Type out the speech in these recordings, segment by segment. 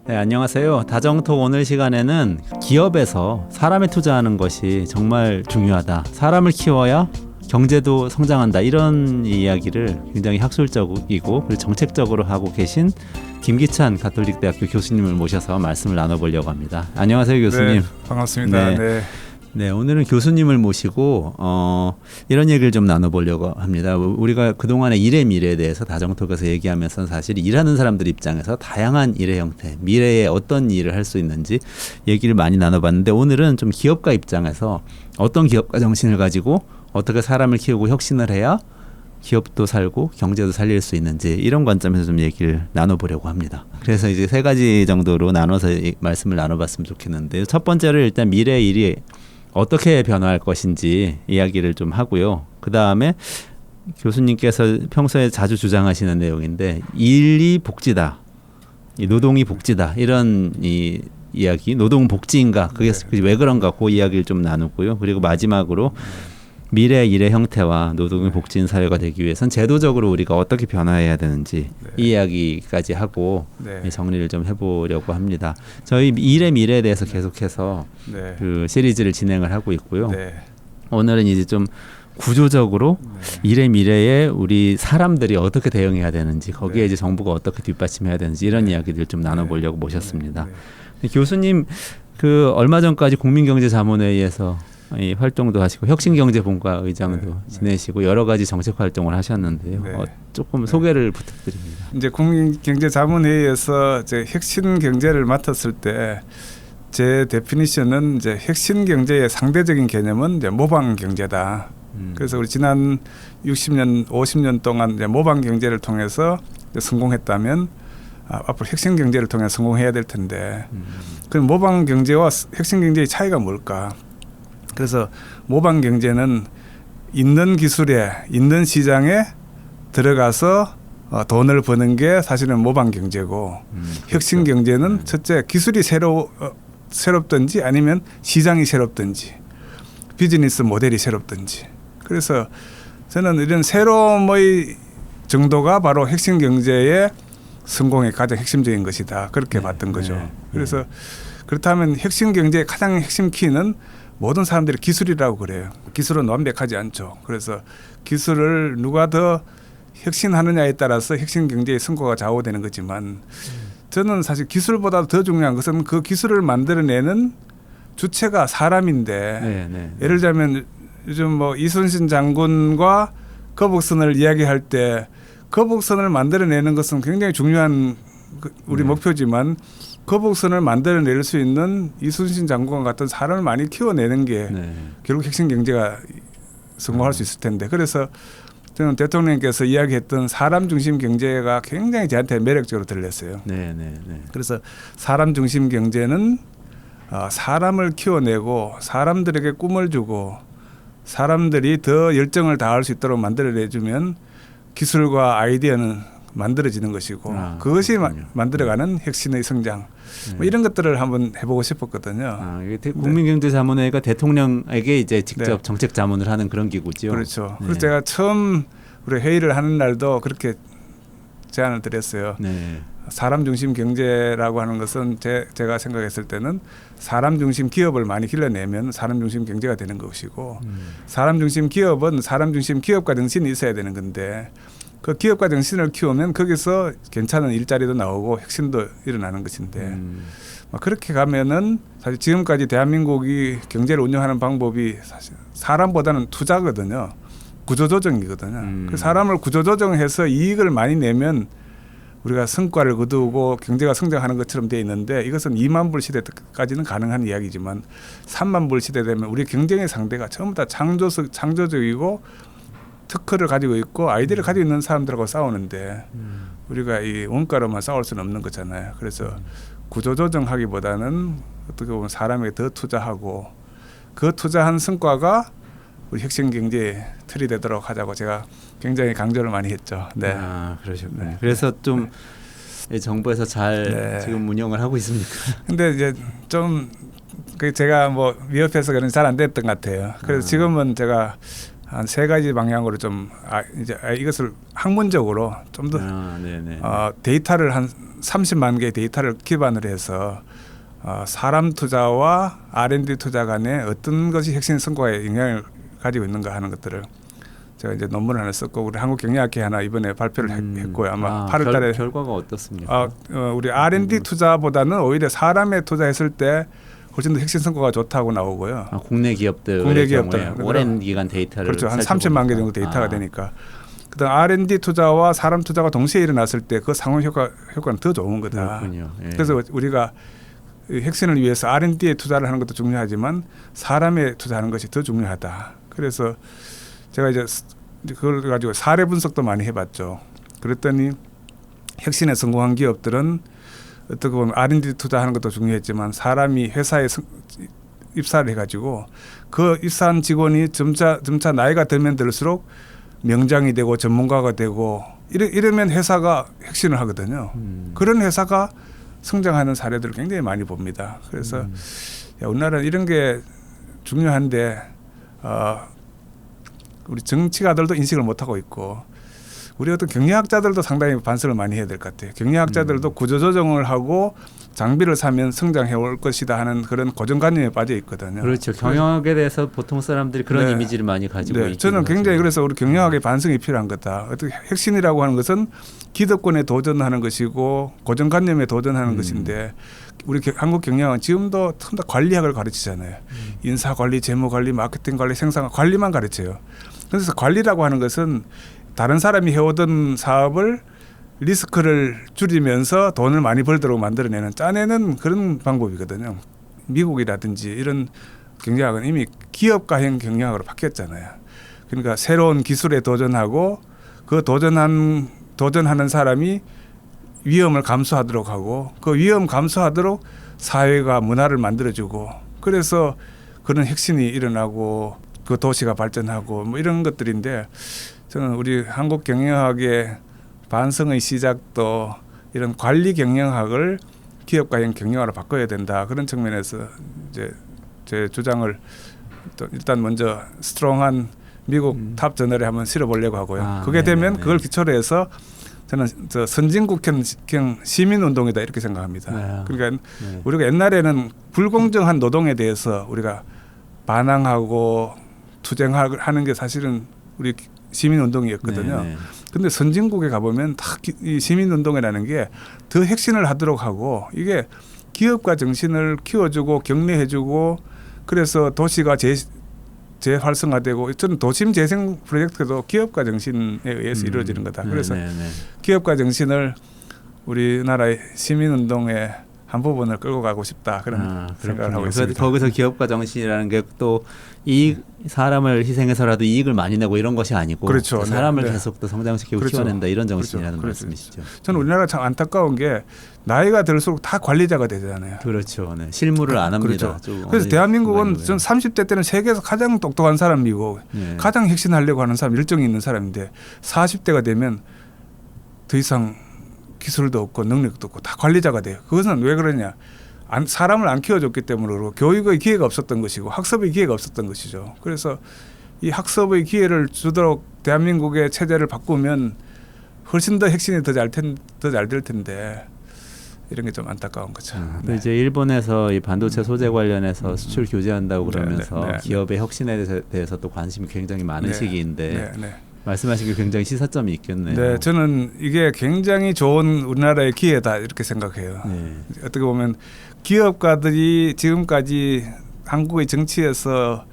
네, 안녕하세요. 다정톡 오늘 시간에는 기업에서 사람에 투자하는 것이 정말 중요하다. 사람을 키워야 경제도 성장한다. 이런 이야기를 굉장히 학술적이고 그리고 정책적으로 하고 계신 김기찬 가톨릭대학교 교수님을 모셔서 말씀을 나눠보려고 합니다. 안녕하세요, 교수님. 네, 반갑습니다. 네. 네. 네, 오늘은 교수님을 모시고 이런 얘기를 좀 나눠보려고 합니다. 우리가 그동안의 일의 미래에 대해서 다정톡에서 얘기하면서 사실 일하는 사람들 입장에서 다양한 일의 형태, 미래에 어떤 일을 할 수 있는지 얘기를 많이 나눠봤는데, 오늘은 좀 기업가 입장에서 어떤 기업가 정신을 가지고 어떻게 사람을 키우고 혁신을 해야 기업도 살고 경제도 살릴 수 있는지, 이런 관점에서 좀 얘기를 나눠보려고 합니다. 그래서 이제 세 가지 정도로 나눠서 말씀을 나눠봤으면 좋겠는데요. 첫 번째로 일단 미래의 일이 어떻게 변화할 것인지 이야기를 좀 하고요. 그 다음에 교수님께서 평소에 자주 주장하시는 내용인데, 일이 복지다, 이 노동이 복지다, 이런 이 이야기, 노동 복지인가, 그게 왜 그런가, 그 이야기를 좀 나누고요. 그리고 마지막으로 미래 일의 형태와 노동의 복지인 사회가 되기 위해선 제도적으로 우리가 어떻게 변화해야 되는지 이 이야기까지 하고 정리를 좀 해보려고 합니다. 저희 일의 미래에 대해서 계속해서 그 시리즈를 진행을 하고 있고요. 오늘은 이제 좀 구조적으로 일의 미래에 우리 사람들이 어떻게 대응해야 되는지, 거기에 이제 정부가 어떻게 뒷받침해야 되는지, 이런 이야기들 좀 나눠보려고 모셨습니다. 교수님, 그 얼마 전까지 국민경제자문회의에서 이 활동도 하시고 혁신경제본과 의장도 지내시고 여러 가지 정책 활동을 하셨는데요. 조금 소개를 부탁드립니다. 이제 국민경제자문회의에서 이제 혁신경제를 맡았을 때 제 데피니션은 이제 혁신경제의 상대적인 개념은 이제 모방경제다. 그래서 우리 지난 60년, 50년 동안 이제 모방경제를 통해서 이제 성공했다면 앞으로 혁신경제를 통해 성공해야 될 텐데, 그럼 모방경제와 혁신경제의 차이가 뭘까? 그래서 모방 경제는 있는 기술에, 있는 시장에 들어가서 돈을 버는 게 사실은 모방 경제고, 혁신 경제는 첫째 기술이 새롭든지 아니면 시장이 새롭든지 비즈니스 모델이 새롭든지. 그래서 저는 이런 새로움의 정도가 바로 혁신 경제의 성공의 가장 핵심적인 것이다, 그렇게 봤던 거죠. 그래서 그렇다면 혁신 경제의 가장 핵심 키는 모든 사람들이 기술이라고 그래요. 기술은 완벽하지 않죠. 그래서 기술을 누가 더 혁신하느냐에 따라서 혁신 경제의 성과가 좌우되는 거지만, 저는 사실 기술보다 더 중요한 것은 그 기술을 만들어내는 주체가 사람인데, 예를 들자면 요즘 뭐 이순신 장군과 거북선을 이야기할 때 거북선을 만들어내는 것은 굉장히 중요한 우리 목표지만, 거북선을 만들어낼 수 있는 이순신 장군 같은 사람을 많이 키워내는 게 결국 혁신 경제가 성공할 수 있을 텐데, 그래서 저는 대통령께서 이야기했던 사람 중심 경제가 굉장히 저한테 매력적으로 들렸어요. 그래서 사람 중심 경제는 사람을 키워내고 사람들에게 꿈을 주고 사람들이 더 열정을 다할 수 있도록 만들어내주면 기술과 아이디어는 만들어지는 것이고, 그것이 만들어가는 혁신의 성장, 뭐 이런 것들을 한번 해보고 싶었거든요. 국민경제자문회가 대통령에게 이제 직접 정책 자문을 하는 그런 기구죠. 그렇죠. 그래서 제가 처음 우리 회의를 하는 날도 그렇게 제안을 드렸어요. 사람 중심 경제라고 하는 것은 제가 생각했을 때는 사람 중심 기업을 많이 길러내면 사람 중심 경제가 되는 것이고, 사람 중심 기업은 사람 중심 기업가 정신이 있어야 되는 건데, 그 기업가 정신을 키우면 거기서 괜찮은 일자리도 나오고 혁신도 일어나는 것인데, 그렇게 가면은 사실 지금까지 대한민국이 경제를 운영하는 방법이 사실 사람보다는 투자거든요. 구조조정이거든요. 그 사람을 구조조정해서 이익을 많이 내면 우리가 성과를 거두고 경제가 성장하는 것처럼 돼 있는데, 이것은 2만 불 시대까지는 가능한 이야기지만 3만 불 시대 되면 우리 경쟁의 상대가 전부 다 창조적이고 특허를 가지고 있고 아이디어를 가지고 있는 사람들하고 싸우는데, 우리가 이 원가로만 싸울 수는 없는 거잖아요. 그래서 구조조정하기보다는 어떻게 보면 사람에게 더 투자하고 그 투자한 성과가 우리 혁신경제의 틀이 되도록 하자고 제가 굉장히 강조를 많이 했죠. 그러셨군요. 그래서 좀 정부에서 잘 지금 운영을 하고 있습니까? 근데 이제 좀 제가 뭐 위협해서 그런 잘 안 됐던 것 같아요. 그래서 지금은 제가 한 세 가지 방향으로 좀 이것을 학문적으로 좀 더 데이터를 한 30만 개의 데이터를 기반으로 해서 사람 투자와 R&D 투자 간에 어떤 것이 핵심 성과에 영향을 가지고 있는가 하는 것들을 제가 이제 논문을 하나 썼고 우리 한국경영학회 하나 이번에 발표를 했고요. 아마 8월달에 결과가 어떻습니까? 우리 R&D 투자보다는 오히려 사람에 투자했을 때 훨씬 더 핵심 성과가 좋다고 나오고요. 국내 기업들 오랜 기간 데이터를 그렇죠. 한 30만 개 정도 데이터가 되니까. 그다음 R&D 투자와 사람 투자가 동시에 일어났을 때 그 상호 효과는 더 좋은 거다. 예. 그래서 우리가 핵심을 위해서 R&D에 투자를 하는 것도 중요하지만 사람에 투자하는 것이 더 중요하다. 그래서 제가 이제 그걸 가지고 사례 분석도 많이 해봤죠. 그랬더니 혁신에 성공한 기업들은 어떻게 보면 R&D 투자하는 것도 중요했지만 사람이 회사에 입사를 해가지고 그 입사한 직원이 점차 나이가 들면 들수록 명장이 되고 전문가가 되고 이러면 회사가 혁신을 하거든요. 그런 회사가 성장하는 사례들을 굉장히 많이 봅니다. 그래서 우리나라는 이런 게 중요한데 우리 정치가들도 인식을 못하고 있고 우리 어떤 경영학자들도 상당히 반성을 많이 해야 될 것 같아요. 경영학자들도 구조조정을 하고 장비를 사면 성장해 올 것이다 하는 그런 고정관념에 빠져 있거든요. 그렇죠. 경영학에 대해서 보통 사람들이 그런 이미지를 많이 가지고 있는 저는 굉장히 그래서 우리 경영학의 반성이 필요한 거다. 어떻게 혁신이라고 하는 것은 기득권에 도전하는 것이고 고정관념에 도전하는 것인데 우리 한국 경영은 지금도 다 관리학을 가르치잖아요. 인사관리, 재무관리, 마케팅관리, 생산관리만 가르쳐요. 그래서 관리라고 하는 것은 다른 사람이 해오던 사업을 리스크를 줄이면서 돈을 많이 벌도록 만들어내는 짜내는 그런 방법이거든요. 미국이라든지 이런 경영학은 이미 기업가형 경영학으로 바뀌었잖아요. 그러니까 새로운 기술에 도전하고 그 도전하는 사람이 위험을 감수하도록 하고 그 위험 감수하도록 사회가 문화를 만들어주고 그래서 그런 혁신이 일어나고 그 도시가 발전하고 뭐 이런 것들인데 저는 우리 한국 경영학의 반성의 시작도 이런 관리 경영학을 기업가형 경영학으로 바꿔야 된다. 그런 측면에서 이제 제 주장을 또 일단 먼저 스트롱한 미국 탑 저널에 한번 실어보려고 하고요. 그게 되면 그걸 기초로 해서 저는 선진국형 시민운동이다 이렇게 생각합니다. 그러니까 우리가 옛날에는 불공정한 노동에 대해서 우리가 반항하고 투쟁하는 게 사실은 우리 시민운동이었거든요. 그런데 선진국에 가보면 다 이 시민운동이라는 게 더 혁신을 하도록 하고 이게 기업가 정신을 키워주고 격려해주고 그래서 도시가 재활성화되고 저는 도심 재생 프로젝트도 기업가 정신에 의해서 이루어지는 거다. 그래서 기업가 정신을 우리나라의 시민운동의 한 부분을 끌고 가고 싶다 그런 생각을 하고 있습니다. 거기서 기업가 정신이라는 게 또 이익 사람을 희생해서라도 이익을 많이 내고 이런 것이 아니고 그렇죠. 사람을 계속 또 성장시키고 키워낸다 이런 정신이라는 말씀이시죠. 저는 우리나라가 참 안타까운 게 나이가 들수록 다 관리자가 되잖아요. 그렇죠. 실무를 안 합니다. 그렇죠. 그래서 대한민국은 전 30대 때는 세계에서 가장 똑똑한 사람이고 가장 혁신하려고 하는 사람 열정이 있는 사람인데 40대가 되면 더 이상 기술도 없고 능력도 없고 다 관리자가 돼요. 그것은 왜 그러냐. 사람을 안 키워줬기 때문에 그렇고 교육의 기회가 없었던 것이고 학습의 기회가 없었던 것이죠. 그래서 이 학습의 기회를 주도록 대한민국의 체제를 바꾸면 훨씬 더 혁신이 더 잘 될 텐데 이런 게 좀 안타까운 거죠. 이제 일본에서 이 반도체 소재 관련해서 수출 규제한다고 그러면서 기업의 혁신에 대해서 또 관심이 굉장히 많은 시기인데 말씀하신 게 굉장히 시사점이 있겠네요. 네, 저는 이게 굉장히 좋은 우리나라의 기회다 이렇게 생각해요. 어떻게 보면 기업가들이 지금까지 한국의 정치에서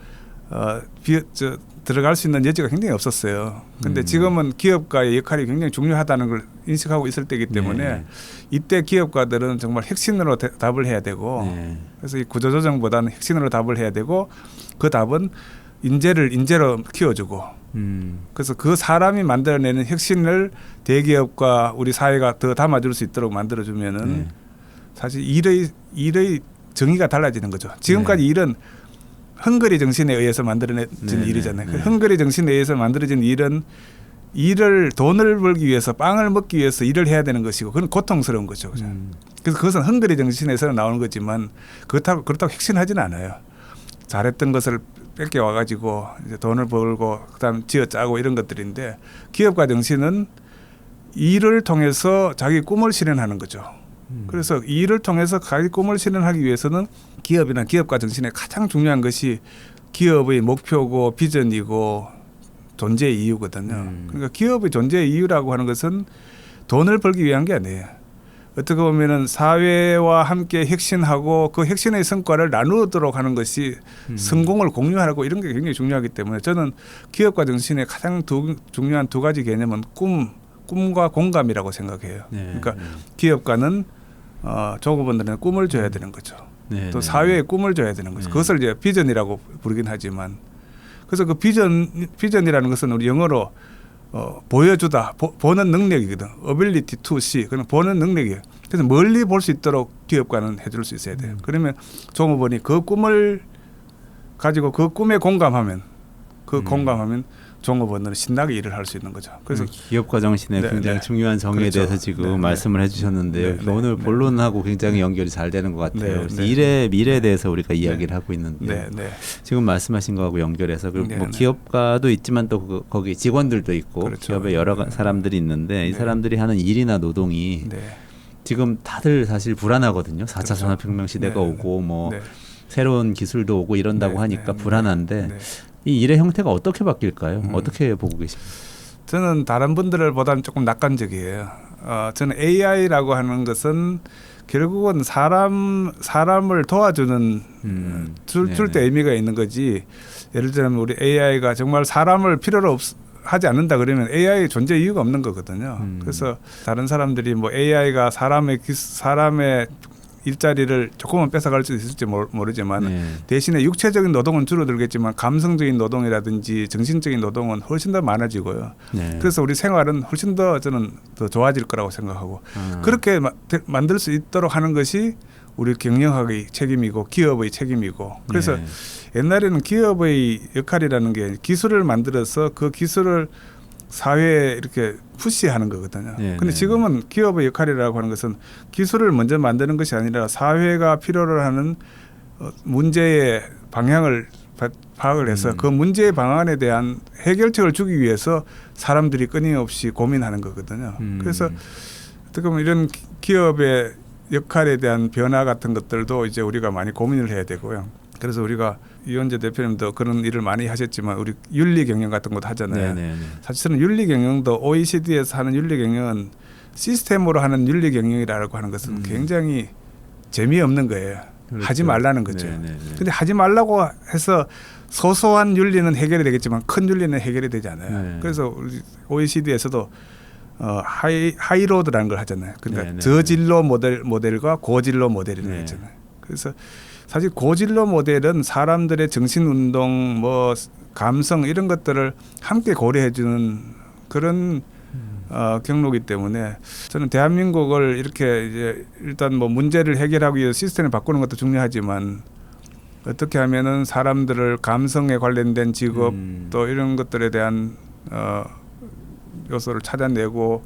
들어갈 수 있는 여지가 굉장히 없었어요. 그런데 지금은 기업가의 역할이 굉장히 중요하다는 걸 인식하고 있을 때이기 때문에 이때 기업가들은 정말 혁신으로 답을 해야 되고 그래서 이 구조조정보다는 혁신으로 답을 해야 되고 그 답은 인재로 키워주고 그래서 그 사람이 만들어내는 혁신을 대기업과 우리 사회가 더 담아줄 수 있도록 만들어주면은 사실 일의 정의가 달라지는 거죠. 지금까지 일은 헝그리 정신에 의해서 만들어진 일이잖아요. 헝그리 정신에 의해서 만들어진 일은 돈을 벌기 위해서 빵을 먹기 위해서 일을 해야 되는 것이고 그건 고통스러운 거죠. 그래서 그것은 헝그리 정신에서 나오는 거지만 그렇다고 혁신하지는 않아요. 잘했던 것을 뺏겨 와가지고 이제 돈을 벌고 그다음 쥐어짜고 이런 것들인데 기업가 정신은 일을 통해서 자기 꿈을 실현하는 거죠. 그래서 일을 통해서 자기 꿈을 실현하기 위해서는 기업이나 기업가 정신의 가장 중요한 것이 기업의 목표고 비전이고 존재의 이유거든요. 그러니까 기업의 존재의 이유라고 하는 것은 돈을 벌기 위한 게 아니에요. 어떻게 보면은 사회와 함께 혁신하고 그 혁신의 성과를 나누도록 하는 것이 성공을 공유하고 이런 게 굉장히 중요하기 때문에 저는 기업가 정신의 가장 중요한 두 가지 개념은 꿈과 공감이라고 생각해요. 그러니까 기업가는 조급원들은 꿈을 줘야 되는 거죠. 또 사회에 꿈을 줘야 되는 거죠. 그것을 이제 비전이라고 부르긴 하지만 그래서 그 비전이라는 것은 우리 영어로 보여주다 보는 능력이거든. ability to see. 그는 보는 능력이에요. 그래서 멀리 볼 수 있도록 기업가는 해줄 수 있어야 돼요. 그러면 종업원이 그 꿈을 가지고 그 꿈에 공감하면 종업원은 신나게 일을 할 수 있는 거죠. 그래서 기업가 정신의 굉장히 중요한 정의에 그렇죠. 대해서 지금 말씀을 해주셨는데요. 오늘 본론하고 굉장히 연결이 잘 되는 것 같아요. 그래서 일의 미래에 대해서 우리가 이야기를 하고 있는데 지금 말씀하신 거하고 연결해서 뭐 기업가도 있지만 또 거기 직원들도 있고 그렇죠. 기업에 여러 사람들이 있는데 이 사람들이 하는 일이나 노동이 지금 다들 사실 불안하거든요. 4차 그렇죠. 산업혁명 시대가 오고 뭐 새로운 기술도 오고 이런다고 하니까 불안한데 이 일의 형태가 어떻게 바뀔까요? 어떻게 보고 계십니까? 저는 다른 분들을 보다는 조금 낙관적이에요. 저는 AI라고 하는 것은 결국은 사람을 도와주는 줄 때 의미가 있는 거지. 예를 들면 우리 AI가 정말 사람을 필요로 하지 않는다 그러면 AI 존재 이유가 없는 거거든요. 그래서 다른 사람들이 뭐 AI가 사람의 일자리를 조금은 뺏어갈 수 있을지 모르지만 대신에 육체적인 노동은 줄어들겠지만 감성적인 노동이라든지 정신적인 노동은 훨씬 더 많아지고요. 그래서 우리 생활은 훨씬 더 저는 더 좋아질 거라고 생각하고 그렇게 만들 수 있도록 하는 것이 우리 경영학의 책임이고 기업의 책임이고 그래서 옛날에는 기업의 역할이라는 게 기술을 만들어서 그 기술을 사회에 이렇게 푸시하는 거거든요. 그런데 지금은 기업의 역할이라고 하는 것은 기술을 먼저 만드는 것이 아니라 사회가 필요로 하는 문제의 방향을 파악을 해서 그 문제의 방안에 대한 해결책을 주기 위해서 사람들이 끊임없이 고민하는 거거든요. 그래서 어떻게 보면 이런 기업의 역할에 대한 변화 같은 것들도 이제 우리가 많이 고민을 해야 되고요. 그래서 우리가 이원재 대표님도 그런 일을 많이 하셨지만 우리 윤리 경영 같은 것도 하잖아요. 사실은 윤리 경영도 OECD에서 하는 윤리 경영은 시스템으로 하는 윤리 경영이라고 하는 것은 굉장히 재미없는 거예요. 그렇죠. 하지 말라는 거죠. 그런데 하지 말라고 해서 소소한 윤리는 해결이 되겠지만 큰 윤리는 해결이 되지 않아요. 그래서 우리 OECD에서도 하이로드라는 걸 하잖아요. 그러니까 저진로 모델과 고진로 모델이라는 거잖아요. 그래서 사실 고진로 모델은 사람들의 정신운동, 뭐 감성 이런 것들을 함께 고려해주는 그런 경로이기 때문에 저는 대한민국을 이렇게 이제 일단 뭐 문제를 해결하기 위해서 시스템을 바꾸는 것도 중요하지만 어떻게 하면은 사람들을 감성에 관련된 직업 또 이런 것들에 대한 요소를 찾아내고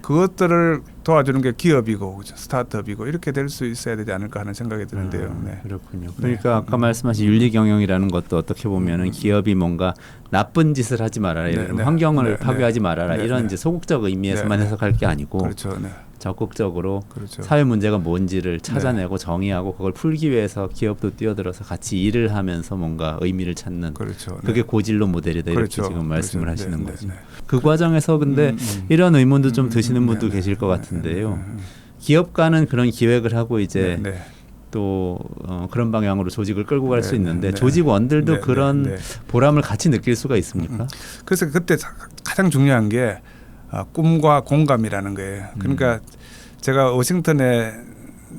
그것들을 도와주는 게 기업이고 스타트업이고 이렇게 될 수 있어야 되지 않을까 하는 생각이 드는데요. 그렇군요. 그러니까 아까 말씀하신 윤리 경영이라는 것도 어떻게 보면은 기업이 뭔가 나쁜 짓을 하지 말아라, 이런 환경을 파괴하지 말아라 이런 이제 소극적 의미에서만 해석할 게 아니고 그렇죠. 적극적으로 사회 문제가 뭔지를 찾아내고 정의하고 그걸 풀기 위해서 기업도 뛰어들어서 같이 일을 하면서 뭔가 의미를 찾는 그게 고진로 모델이다 이렇게 지금 말씀을 하시는 거죠. 그 과정에서 근데 이런 의문도 좀 드시는 분도 계실 것 같은데요. 기업가는 그런 기획을 하고 이제 또 그런 방향으로 조직을 끌고 갈 수 있는데 조직원들도 그런 보람을 같이 느낄 수가 있습니까? 그래서 그때 가장 중요한 게 꿈과 공감이라는 거예요. 그러니까 제가 워싱턴에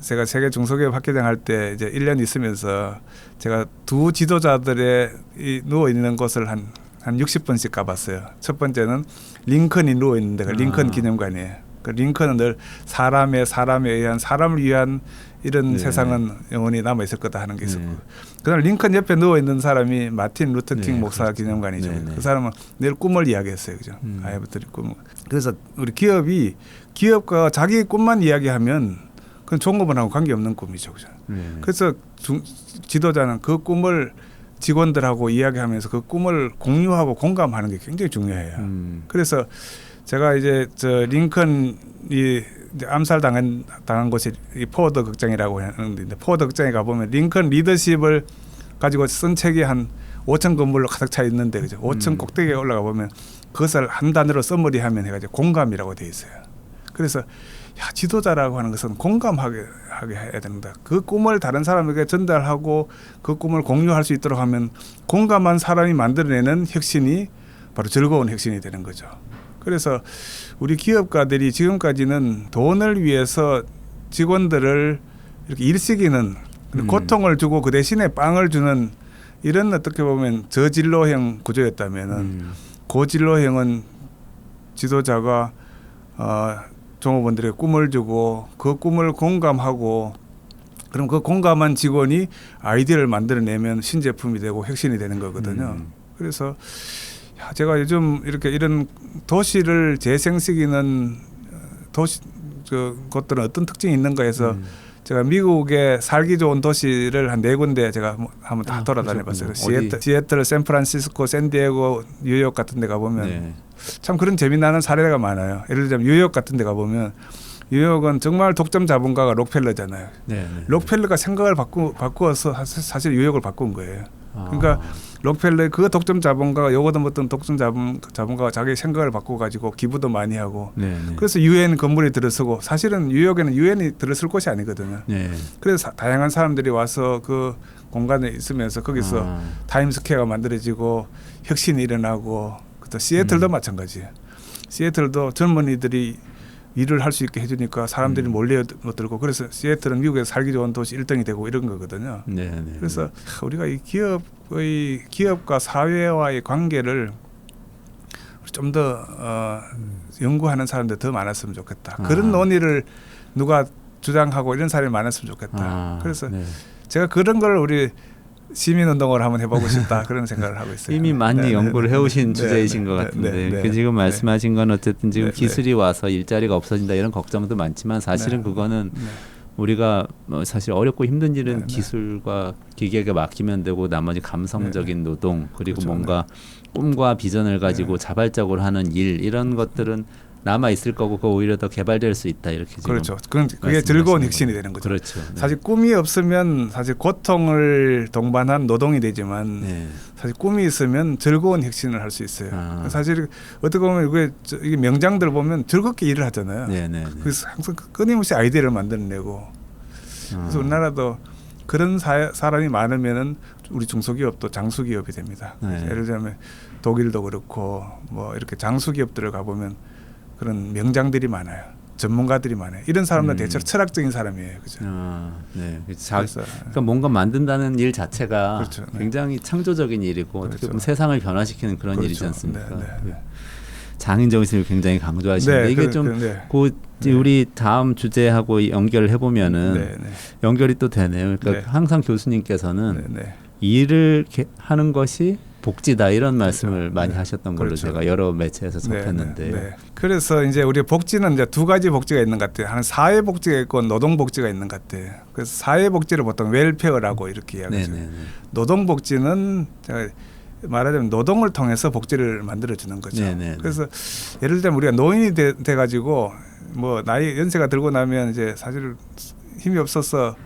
제가 세계 중소기업 학회장 할 때 이제 1년 있으면서 제가 두 지도자들의 누워 있는 곳을 한 60번씩 가봤어요. 첫 번째는 링컨이 누워 있는 데가 링컨 기념관이에요. 그 링컨은 늘 사람에 의한 사람을 위한 이런 세상은 영원히 남아 있을 거다 하는 게 있었고, 그다음 링컨 옆에 누워 있는 사람이 마틴 루터 킹 목사 기념관이죠. 그 사람은 늘 꿈을 이야기했어요, 그죠? 아이부터 꿈. 그래서 우리 기업가 자기 꿈만 이야기하면 그건 종업원하고 관계 없는 꿈이죠, 그죠? 그래서 지도자는 그 꿈을 직원들하고 이야기하면서 그 꿈을 공유하고 공감하는 게 굉장히 중요해요. 그래서 제가 이제 저 링컨이 이제 암살 당한 곳이 이 포워드 극장이라고 하는데 포워드 극장에 가보면 링컨 리더십을 가지고 쓴 책이 한 5천 건물로 가득 차 있는데 그죠? 5천 꼭대기에 올라가 보면 그것을 한 단어로 써머리하면 해가지고 공감이라고 돼 있어요. 그래서 야, 지도자라고 하는 것은 공감하게 해야 된다. 그 꿈을 다른 사람에게 전달하고 그 꿈을 공유할 수 있도록 하면 공감한 사람이 만들어내는 혁신이 바로 즐거운 혁신이 되는 거죠. 그래서 우리 기업가들이 지금까지는 돈을 위해서 직원들을 이렇게 일시키는 고통을 주고 그 대신에 빵을 주는 이런 어떻게 보면 저진로형 구조였다면은 고진로형은 지도자가 종업원들에게 꿈을 주고 그 꿈을 공감하고 그럼 그 공감한 직원이 아이디어를 만들어내면 신제품이 되고 혁신이 되는 거거든요. 그래서 제가 요즘 이렇게 이런 도시를 재생시키는 도시 것들은 어떤 특징이 있는가 해서 제가 미국의 살기 좋은 도시를 한 4군데 제가 한번 다 돌아다녀봤어요. 시애틀, 샌프란시스코, 샌디에고, 뉴욕 같은 데 가보면 참 그런 재미나는 사례가 많아요. 예를 들자면 뉴욕 같은 데 가보면 뉴욕은 정말 독점 자본가가 록펠러잖아요. 록펠러가 생각을 바꾸어서 사실 뉴욕을 바꾼 거예요. 그러니까 록펠러의 그 독점 자본가가 요거도 어떤 독점 자본가가 자기 생각을 바꿔 가지고 기부도 많이 하고 그래서 유엔 건물이 들어서고 사실은 뉴욕에는 유엔이 들어설 곳이 아니거든요. 그래서 다양한 사람들이 와서 그 공간에 있으면서 거기서 타임스퀘어가 만들어지고 혁신이 일어나고 또 시애틀도 마찬가지예요. 시애틀도 젊은이들이 일을 할 수 있게 해주니까 사람들이 몰려들고 그래서 시애틀은 미국에서 살기 좋은 도시 1등이 되고 이런 거거든요. 그래서 우리가 이 기업과 사회와의 관계를 좀 더 연구하는 사람들 더 많았으면 좋겠다. 그런 논의를 누가 주장하고 이런 사람이 많았으면 좋겠다. 그래서 제가 그런 걸 우리 시민운동을 한번 해보고 싶다 그런 생각을 하고 있어요. 이미 많이 연구를 해오신 주제이신 것 같은데 지금 말씀하신 건 어쨌든 지금 기술이 와서 일자리가 없어진다 이런 걱정도 많지만 사실은 그거는 우리가 사실 어렵고 힘든 일은 기술과 기계에게 맡기면 되고 나머지 감성적인 노동 그리고 뭔가 꿈과 비전을 가지고 자발적으로 하는 일 이런 것들은 남아 있을 거고 그 오히려 더 개발될 수 있다 이렇게 지금 그렇죠. 그게 즐거운 혁신이 되는 거죠. 그렇죠. 사실 꿈이 없으면 사실 고통을 동반한 노동이 되지만 사실 꿈이 있으면 즐거운 혁신을 할 수 있어요. 사실 어떻게 보면 이게 명장들 보면 즐겁게 일을 하잖아요. 그래서 항상 끊임없이 아이디어를 만들어내고 그래서 우리나라도 그런 사람이 많으면은 우리 중소기업도 장수기업이 됩니다. 예를 들면 독일도 그렇고 뭐 이렇게 장수기업들을 가보면 그런 명장들이 많아요. 전문가들이 많아요. 이런 사람들은 대체로 철학적인 사람이에요. 그죠? 그러니까 뭔가 만든다는 일 자체가 굉장히 창조적인 일이고 어떻게 보면 세상을 변화시키는 그런 일이지 않습니까? 장인 정신을 굉장히 강조하시는데 이게 좀 우리 다음 주제하고 연결을 해보면은 연결이 또 되네요. 그러니까 항상 교수님께서는 일을 하는 것이 복지다 이런 말씀을 많이 하셨던 걸로 제가 여러 매체에서 접했는데 그래서 이제 우리 복지는 이제 두 가지 복지가 있는 것 같아요. 하나 사회 복지가 있고 노동 복지가 있는 것 같아요. 그래서 사회 복지를 보통 웰페어라고 이렇게 이야기하죠. 노동 복지는 제가 말하자면 노동을 통해서 복지를 만들어 주는 거죠. 그래서 예를 들면 우리가 노인이 돼 가지고 뭐 나이 연세가 들고 나면 이제 사실 힘이 없어서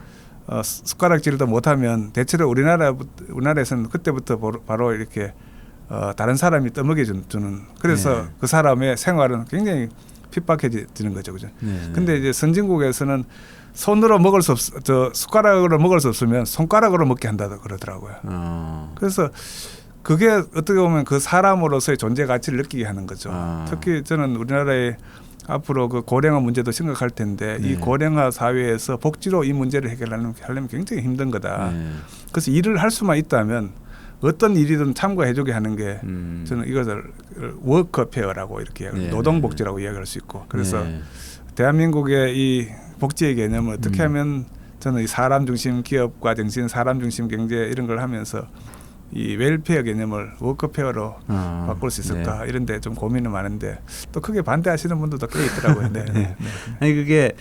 숟가락질도 못하면 대체로 우리나라에서는 그때부터 바로 이렇게 다른 사람이 떠먹여 주는 그래서 그 사람의 생활은 굉장히 핍박해지는 거죠, 그죠? 근데 이제 선진국에서는 손으로 먹을 수 숟가락으로 먹을 수 없으면 손가락으로 먹게 한다 그러더라고요. 그래서 그게 어떻게 보면 그 사람으로서의 존재 가치를 느끼게 하는 거죠. 특히 저는 우리나라의 앞으로 그 고령화 문제도 심각할 텐데 이 고령화 사회에서 복지로 이 문제를 해결하려면 굉장히 힘든 거다. 그래서 일을 할 수만 있다면 어떤 일이든 참가해주게 하는 게 저는 이것을 워커페어라고 이렇게 노동복지라고 이야기할 수 있고 그래서 대한민국의 이 복지의 개념을 어떻게 하면 저는 이 사람 중심 기업과 정신, 사람 중심 경제 이런 걸 하면서 이 웰페어 개념을 워커페어로 바꿀 수 있을까 이런 데 좀 고민이 많은데 또 크게 반대하시는 분들도 꽤 있더라고요. 아니 그게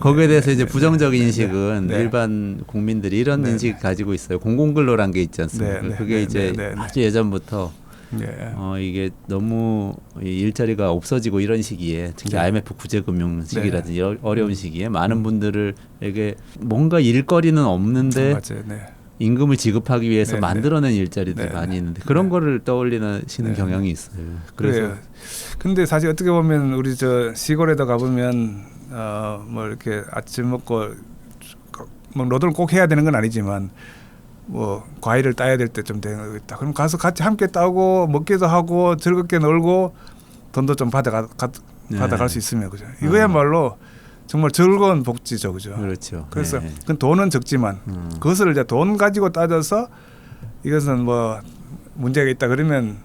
거기에 대해서 이제 네, 부정적인 네, 인식은 네. 일반 국민들이 이런 네, 인식 가지고 있어요. 공공근로란 게 있지 않습니까? 네, 네, 그게 네, 이제 네, 네, 네. 아주 예전부터 예. 이게 너무 이 일자리가 없어지고 이런 시기에 특히 네. IMF 구제금융 시기라든지 어려운 시기에 음. 많은 분들에게 뭔가 일거리는 없는데 맞아요. 네. 임금을 지급하기 위해서 네, 만들어낸 일자리들이 네, 많이 네. 있는데 그런 네. 거를 떠올리시는 네. 경향이 있어요. 그래요. 근데 사실 어떻게 보면 우리 저 시골에도 가보면 뭐 이렇게 아침 먹고 뭐 노동을 꼭 해야 되는 건 아니지만 뭐 과일을 따야 될 때 좀 되는 거 있다. 그럼 가서 같이 함께 따고 먹기도 하고 즐겁게 놀고 돈도 좀 받아갈 수 있으면 그죠. 이거야말로 정말 즐거운 복지죠, 그죠. 그렇죠. 그래서 네. 그 돈은 적지만 그것을 이제 돈 가지고 따져서 이것은 뭐 문제가 있다 그러면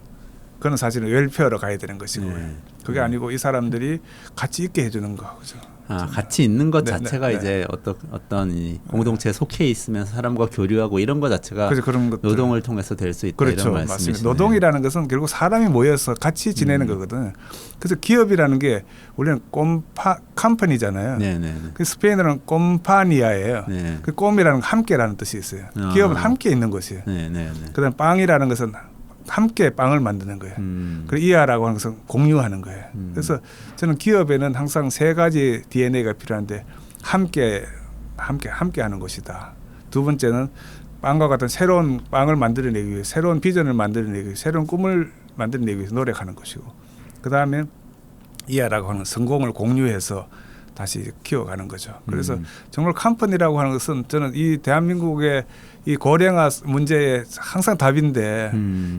그건 사실은 웰페어로 가야 되는 것이고 네. 그게 아니고 이 사람들이 같이 있게 해주는 거, 그죠. 같이 있는 것 네, 자체가 네, 이제 어떤 이 공동체에 속해 있으면서 사람과 교류하고 이런 것 자체가 그래서 그런 것들. 노동을 통해서 될 수 있다 그렇죠, 이런 맞습니다. 말씀이시네요. 노동이라는 것은 결국 사람이 모여서 같이 지내는 거거든. 그래서 기업이라는 게 원래는 컴퍼니잖아요. 네네. 그 스페인어는 꼼파니아예요. 네. 그 꼼이라는 건 함께라는 뜻이 있어요. 기업은 함께 있는 것이에요. 네네. 그다음 빵이라는 것은 함께 빵을 만드는 거예요. 그리고 이하라고 하는 것은 공유하는 거예요. 그래서 저는 기업에는 항상 세 가지 DNA가 필요한데 함께 하는 것이다. 두 번째는 빵과 같은 새로운 빵을 만들어내기 위해 새로운 비전을 만들어내기 위해 새로운 꿈을 만들어내기 위해서 노력하는 것이고 그다음에 이하라고 하는 성공을 공유해서 다시 키워가는 거죠. 그래서 정말 컴퍼니라고 하는 것은 저는 이 대한민국의 이 고령화 문제에 항상 답인데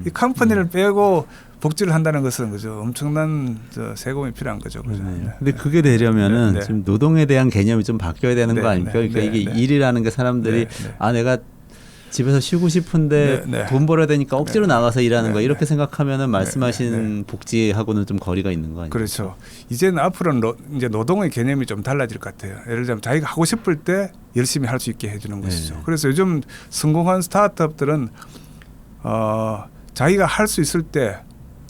이 컴퍼니를 빼고 복지를 한다는 것은 그죠 엄청난 세금이 필요한 거죠. 그죠. 네. 근데 그게 되려면은 지금 노동에 대한 개념이 좀 바뀌어야 되는 거 아닙니까? 그러니까 이게 일이라는 게 사람들이 내가 집에서 쉬고 싶은데 돈 벌어야 되니까 억지로 나가서 일하는 거 이렇게 생각하면은 말씀하신 복지하고는 좀 거리가 있는 거 아니에요? 그렇죠. 이제는 앞으로는 이제 노동의 개념이 좀 달라질 것 같아요. 예를 들면 자기가 하고 싶을 때 열심히 할 수 있게 해주는 것이죠. 그래서 요즘 성공한 스타트업들은 자기가 할 수 있을 때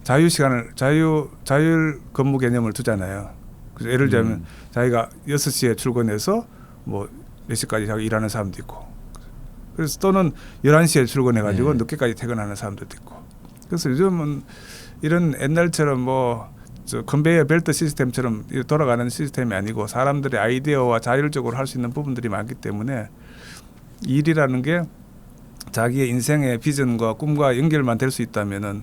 자유 시간을 자율 근무 개념을 두잖아요. 그래서 예를 들면 자기가 6시에 출근해서 뭐 몇 시까지 자기 일하는 사람도 있고 그래서 또는 11시에 출근해가지고 늦게까지 퇴근하는 사람들도 있고 그래서 요즘은 이런 옛날처럼 뭐 컨베이어 벨트 시스템처럼 돌아가는 시스템이 아니고 사람들의 아이디어와 자율적으로 할 수 있는 부분들이 많기 때문에 일이라는 게 자기의 인생의 비전과 꿈과 연결만 될 수 있다면은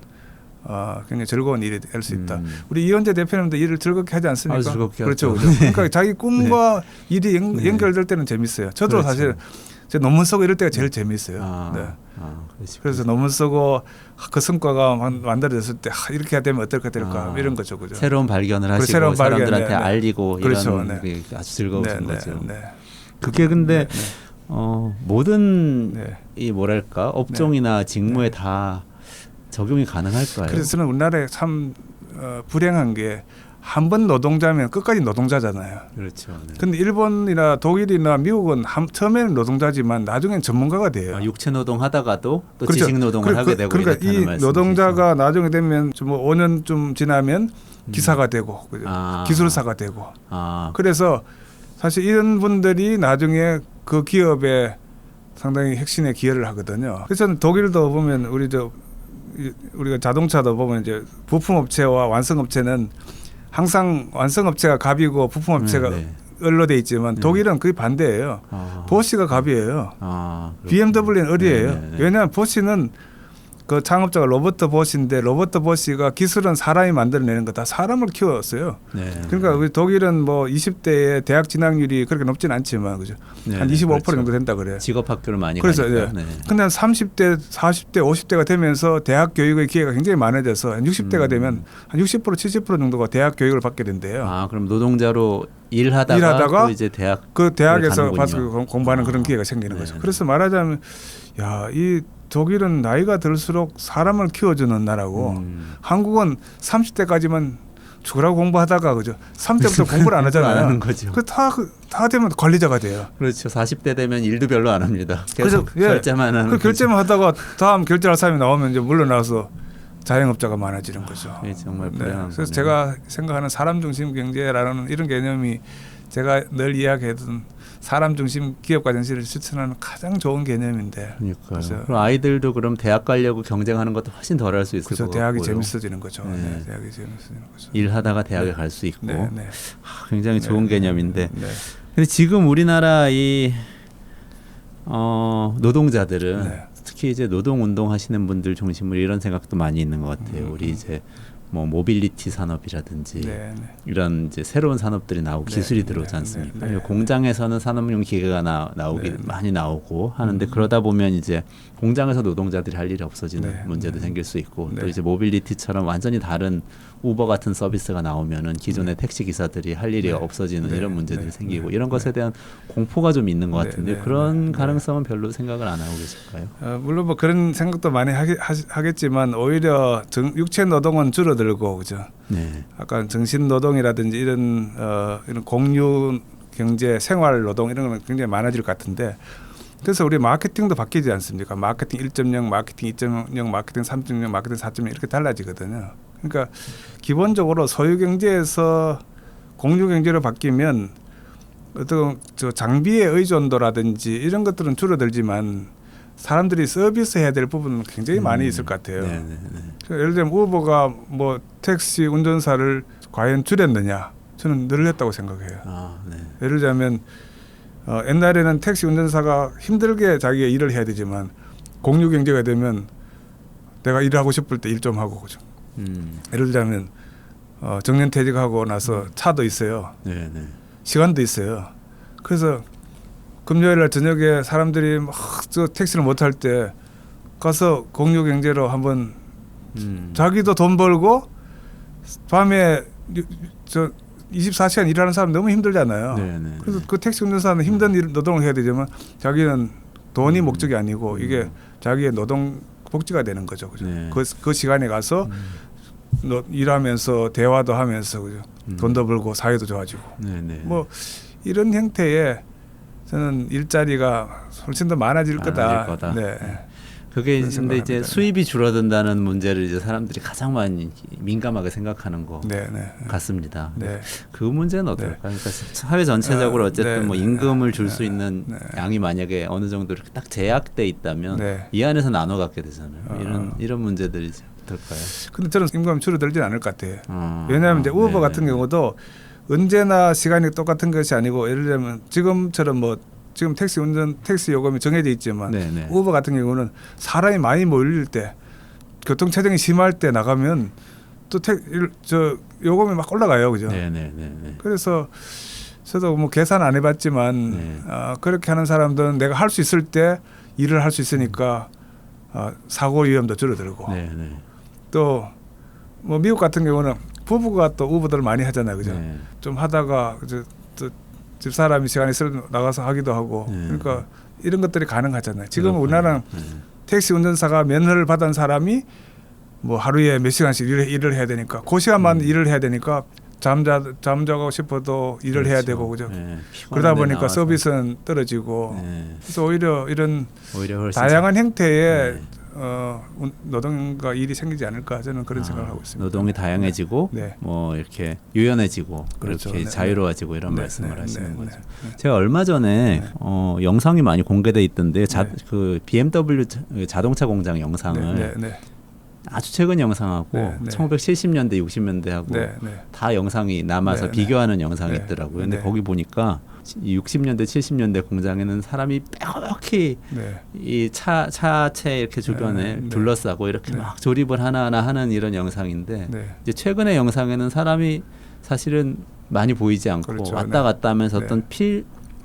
굉장히 즐거운 일이 될 수 있다. 우리 이현재 대표님도 일을 즐겁게 하지 않습니까? 아주 즐겁게 그렇죠. 하죠. 그러니까 자기 꿈과 일이 연결될 때는 재밌어요. 저도 그렇죠. 사실 제 논문 쓰고 이럴 때가 제일 재미있어요. 그래서 논문 쓰고 그 성과가 만들어졌을 때 이렇게 되면 어떨까 이런 거죠, 그죠? 새로운 발견을 하시고 새로운 사람들한테 알리고 그렇죠. 이런 게 아주 즐거우신 거죠. 네. 그게 근데 모든 이 뭐랄까 업종이나 직무에 다 적용이 가능할까요? 그래서 저는 우리나라에 참 불행한 게 한 번 노동자면 끝까지 노동자잖아요. 그렇죠. 네. 근데 일본이나 독일이나 미국은 처음에는 노동자지만 나중엔 전문가가 돼요. 육체 노동 하다가도 또 그렇죠. 지식 노동을 하게 되고 그러니까 이 말씀이시죠. 노동자가 나중에 되면 좀 5년쯤 지나면 기사가 되고 그죠? 기술사가 되고. 그래서 사실 이런 분들이 나중에 그 기업에 상당히 핵심의 기여를 하거든요. 그래서 저는 독일도 보면 우리가 자동차도 보면 이제 부품업체와 완성업체는 항상 완성업체가 갑이고 부품업체가 을로 돼 있지만 독일은 그게 반대예요. 보시가 갑이에요. BMW는 을이에요. 왜냐하면 보시는 그 창업자가 로버트 보시인데 로버트 보시가 기술은 사람이 만들어내는 거 다 사람을 키웠어요. 그러니까 우리 독일은 뭐 20대의 대학 진학률이 그렇게 높지는 않지만 그죠? 한 25% 정도 된다 그래요. 직업학교를 많이 그래서 가니까. 근데 한 30대, 40대, 50대가 되면서 대학 교육의 기회가 굉장히 많아져서 한 60대가 되면 한 60%, 70% 정도가 대학 교육을 받게 된대요. 그럼 노동자로 일하다가 또 이제 대학에서 공부하는 그런 기회가 생기는 거죠. 그래서 말하자면 이 독일은 나이가 들수록 사람을 키워주는 나라고 한국은 30대까지만 죽으라고 공부하다가 그죠? 30대부터 공부를 안 하잖아요. 안 하는 거죠. 다 되면 관리자가 돼요. 그렇죠. 40대 되면 일도 별로 안 합니다. 계속 결제만 하는. 그 결제만 하다가 다음 결제할 사람이 나오면 이제 물러나서 자영업자가 많아지는 거죠. 정말 불행한 그래서 제가 생각하는 사람 중심 경제라는 이런 개념이 제가 늘 이야기했던 사람 중심 기업가 정신을 실천하는 가장 좋은 개념인데. 그러니까요. 그럼 아이들도 그럼 대학 가려고 경쟁하는 것도 훨씬 덜할 수 있을 것 같고요. 대학이 재밌어지는 거죠. 네. 네, 대학이 재밌어지는 거죠. 일하다가 대학에 갈 수 있고 네, 네. 굉장히 좋은 네, 개념인데. 네. 근데 지금 우리나라 이 노동자들은 네. 특히 이제 노동 운동 하시는 분들 중심으로 이런 생각도 많이 있는 것 같아요. 우리 이제 뭐 모빌리티 산업이라든지 네, 네. 이런 이제 새로운 산업들이 나오고 네, 기술이 네, 들어오지 네, 않습니까? 네, 네. 공장에서는 산업용 기계가 나오기 네, 네. 많이 나오고 하는데 그러다 보면 이제 공장에서 노동자들이 할 일이 없어지는 네, 문제도 네. 생길 수 있고 네. 또 이제 모빌리티처럼 완전히 다른 우버 같은 서비스가 나오면은 기존의 택시 기사들이 할 일이 네. 없어지는 네. 이런 문제들이 네. 생기고 네. 이런 것에 대한 공포가 좀 있는 것 네. 같은데 네. 그런 네. 가능성은 별로 생각을 안 하고 계실까요? 물론 뭐 그런 생각도 많이 하겠지만 오히려 육체 노동은 줄어들고 그죠. 네. 아까 정신 노동이라든지 이런 공유 경제, 생활 노동 이런 거는 굉장히 많아질 것 같은데 그래서 우리 마케팅도 바뀌지 않습니까? 마케팅 1.0, 마케팅 2.0, 마케팅 3.0, 마케팅 4.0 이렇게 달라지거든요. 그러니까 기본적으로 소유 경제에서 공유 경제로 바뀌면 어떤 장비의 의존도라든지 이런 것들은 줄어들지만 사람들이 서비스해야 될 부분은 굉장히 많이 있을 것 같아요. 네, 네, 네. 예를 들면 우버가 뭐 택시 운전사를 과연 줄였느냐? 저는 늘렸다고 생각해요. 네. 예를 들자면 옛날에는 택시 운전사가 힘들게 자기의 일을 해야 되지만 공유 경제가 되면 내가 일하고 싶을 때 일 좀 하고 그죠. 예를 들자면 정년퇴직하고 나서 차도 있어요. 네, 네. 시간도 있어요. 그래서 금요일 날 저녁에 사람들이 막 저 택시를 못 할 때 가서 공유 경제로 한번 자기도 돈 벌고 밤에 24시간 일하는 사람 너무 힘들잖아요. 네, 네, 그래서 그 택시 운전사는 힘든 일 노동을 해야 되지만 자기는 돈이 목적이 아니고 이게 자기의 노동 복지가 되는 거죠. 그죠? 네. 그 시간에 가서 일하면서 대화도 하면서 그죠? 돈도 벌고 사회도 좋아지고 네, 네. 뭐 이런 형태의 저는 일자리가 훨씬 더 많아질 거다. 네. 그게 그런 근데 이제 생각합니다. 수입이 줄어든다는 문제를 이제 사람들이 가장 많이 민감하게 생각하는 것 네, 네. 같습니다. 네. 그 문제는 어떨까요? 그러니까 사회 전체적으로 어쨌든 네, 뭐 네, 임금을 네, 줄 수 네, 있는 네. 양이 만약에 어느 정도 이렇게 딱 제약돼 있다면 네. 이 안에서 나눠 갖게 되잖아요. 이런 문제들이 어떨까요? 근데 저는 임금이 줄어들지는 않을 것 같아요. 어, 왜냐하면 이제 우버 네, 같은 네. 경우도 언제나 시간이 똑같은 것이 아니고 예를 들면 지금처럼 뭐 지금 택시 요금이 정해져 있지만 네, 네. 우버 같은 경우는 사람이 많이 몰릴 때 교통 체증이 심할 때 나가면 또 요금이 막 올라가요, 그죠? 네, 네, 네, 네. 그래서 저도 뭐 계산 안 해봤지만 네. 그렇게 하는 사람들은 내가 할 수 있을 때 일을 할 수 있으니까 사고 위험도 줄어들고 네, 네. 또 뭐 미국 같은 경우는 부부가 또 우버들을 많이 하잖아요, 그죠? 네. 좀 하다가 또 집사람이 시간이 있으면 나가서 하기도 하고 네. 그러니까 이런 것들이 가능하잖아요. 지금 그렇군요. 우리나라는 네. 택시 운전사가 면허를 받은 사람이 뭐 하루에 몇 시간씩 일을 해야 되니까 그 시간만 일을 해야 되니까 잠자고 싶어도 일을 해야 그렇죠. 되고 그죠. 네. 그러다 피곤한데 보니까 나와서. 서비스는 떨어지고 네. 그래서 오히려 이런 오히려 훨씬 다양한 형태의 네. 노동과 일이 생기지 않을까 저는 그런 생각을 하고 있습니다. 노동이 다양해지고 네. 뭐 이렇게 유연해지고 그렇죠. 그렇게 네, 자유로워지고 이런 네, 말씀을 네, 하시는 네, 거죠. 네. 제가 얼마 전에 영상이 많이 공개돼 있던데 네. 그 BMW 자동차 공장 영상을 네, 네, 네. 아주 최근 영상하고 네, 네. 1970년대 60년대하고 네, 네. 다 영상이 남아서 네, 네. 비교하는 영상이 네, 있더라고요. 근데 네. 거기 보니까 60년대 70년대 공장에는 사람이 빼곡히 네. 이 차체 이렇게 주변에 네. 둘러싸고 이렇게 네. 막 조립을 하나하나 하는 이런 영상인데 네. 이제 최근의 영상에는 사람이 사실은 많이 보이지 않고 그렇죠. 왔다 네. 갔다 하면서 네. 어떤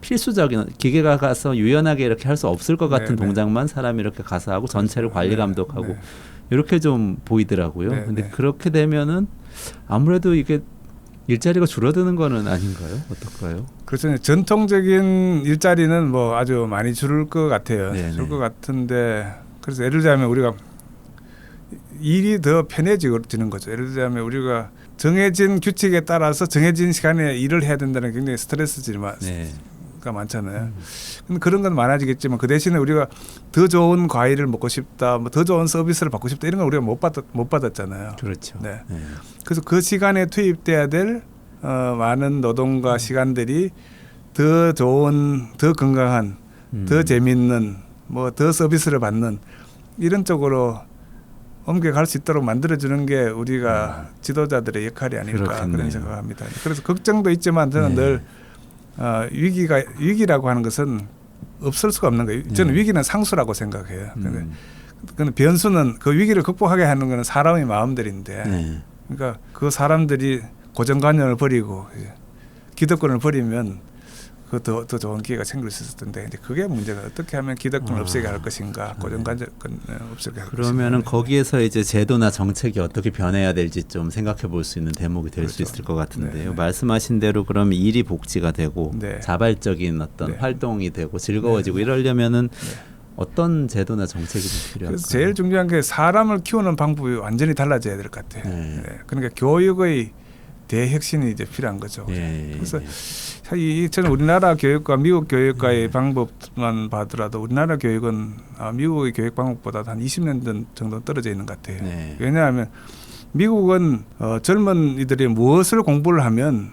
필수적인 기계가 가서 유연하게 이렇게 할 수 없을 것 같은 네, 네. 동작만 사람이 이렇게 가서 하고 전체를 관리 네, 감독하고 네. 이렇게 좀 보이더라고요. 네, 근데 네. 그렇게 되면은 아무래도 이게 일자리가 줄어드는 거는 아닌가요? 어떨까요? 그렇죠. 전통적인 일자리는 뭐 아주 많이 줄을 것 같아요. 네네. 줄 것 같은데 그래서 예를 들자면 우리가 일이 더 편해지는 거죠. 예를 들자면 우리가 정해진 규칙에 따라서 정해진 시간에 일을 해야 된다는 굉장히 스트레스지가 네. 많잖아요. 근데 그런 건 많아지겠지만 그 대신에 우리가 더 좋은 과일을 먹고 싶다, 뭐 더 좋은 서비스를 받고 싶다 이런 건 우리가 못 받았잖아요. 그렇죠. 네. 네. 그래서 그 시간에 투입돼야 될 많은 노동과 시간들이 더 좋은, 더 건강한, 더 재미있는, 뭐 더 서비스를 받는 이런 쪽으로 옮겨갈 수 있도록 만들어주는 게 우리가 지도자들의 역할이 아닐까 그렇겠네요. 그런 생각을 합니다. 그래서 걱정도 있지만 저는 네. 늘 위기라고 하는 것은 없을 수가 없는 거예요. 저는 위기는 상수라고 생각해요. 근데 변수는 그 위기를 극복하게 하는 것은 사람의 마음들인데 네. 그러니까 그 사람들이 고정관념을 버리고 기득권을 버리면 더 좋은 기회가 생길 수 있을 텐데 이제 그게 문제가 어떻게 하면 기득권을 없애게 할 것인가 고정관념을 없애게 할 그러면은 것인가. 거기에서 이제 제도나 정책이 어떻게 변해야 될지 좀 생각해 볼 수 있는 대목이 될 수 그렇죠. 있을 것 같은데요. 네. 말씀하신 대로 그럼 일이 복지가 되고 네. 자발적인 어떤 네. 활동이 되고 즐거워지고 이러려면은 어떤 제도나 정책이 좀 필요할까요? 그래서 제일 중요한 게 사람을 키우는 방법이 완전히 달라져야 될 것 같아요. 네. 네. 그러니까 교육의 대혁신이 이제 필요한 거죠. 예, 그래서 예. 저는 우리나라 교육과 미국 교육과의 방법만 봐더라도 우리나라 교육은 미국의 교육 방법보다 한 20년 정도 떨어져 있는 것 같아요. 네. 왜냐하면 미국은 젊은이들이 무엇을 공부를 하면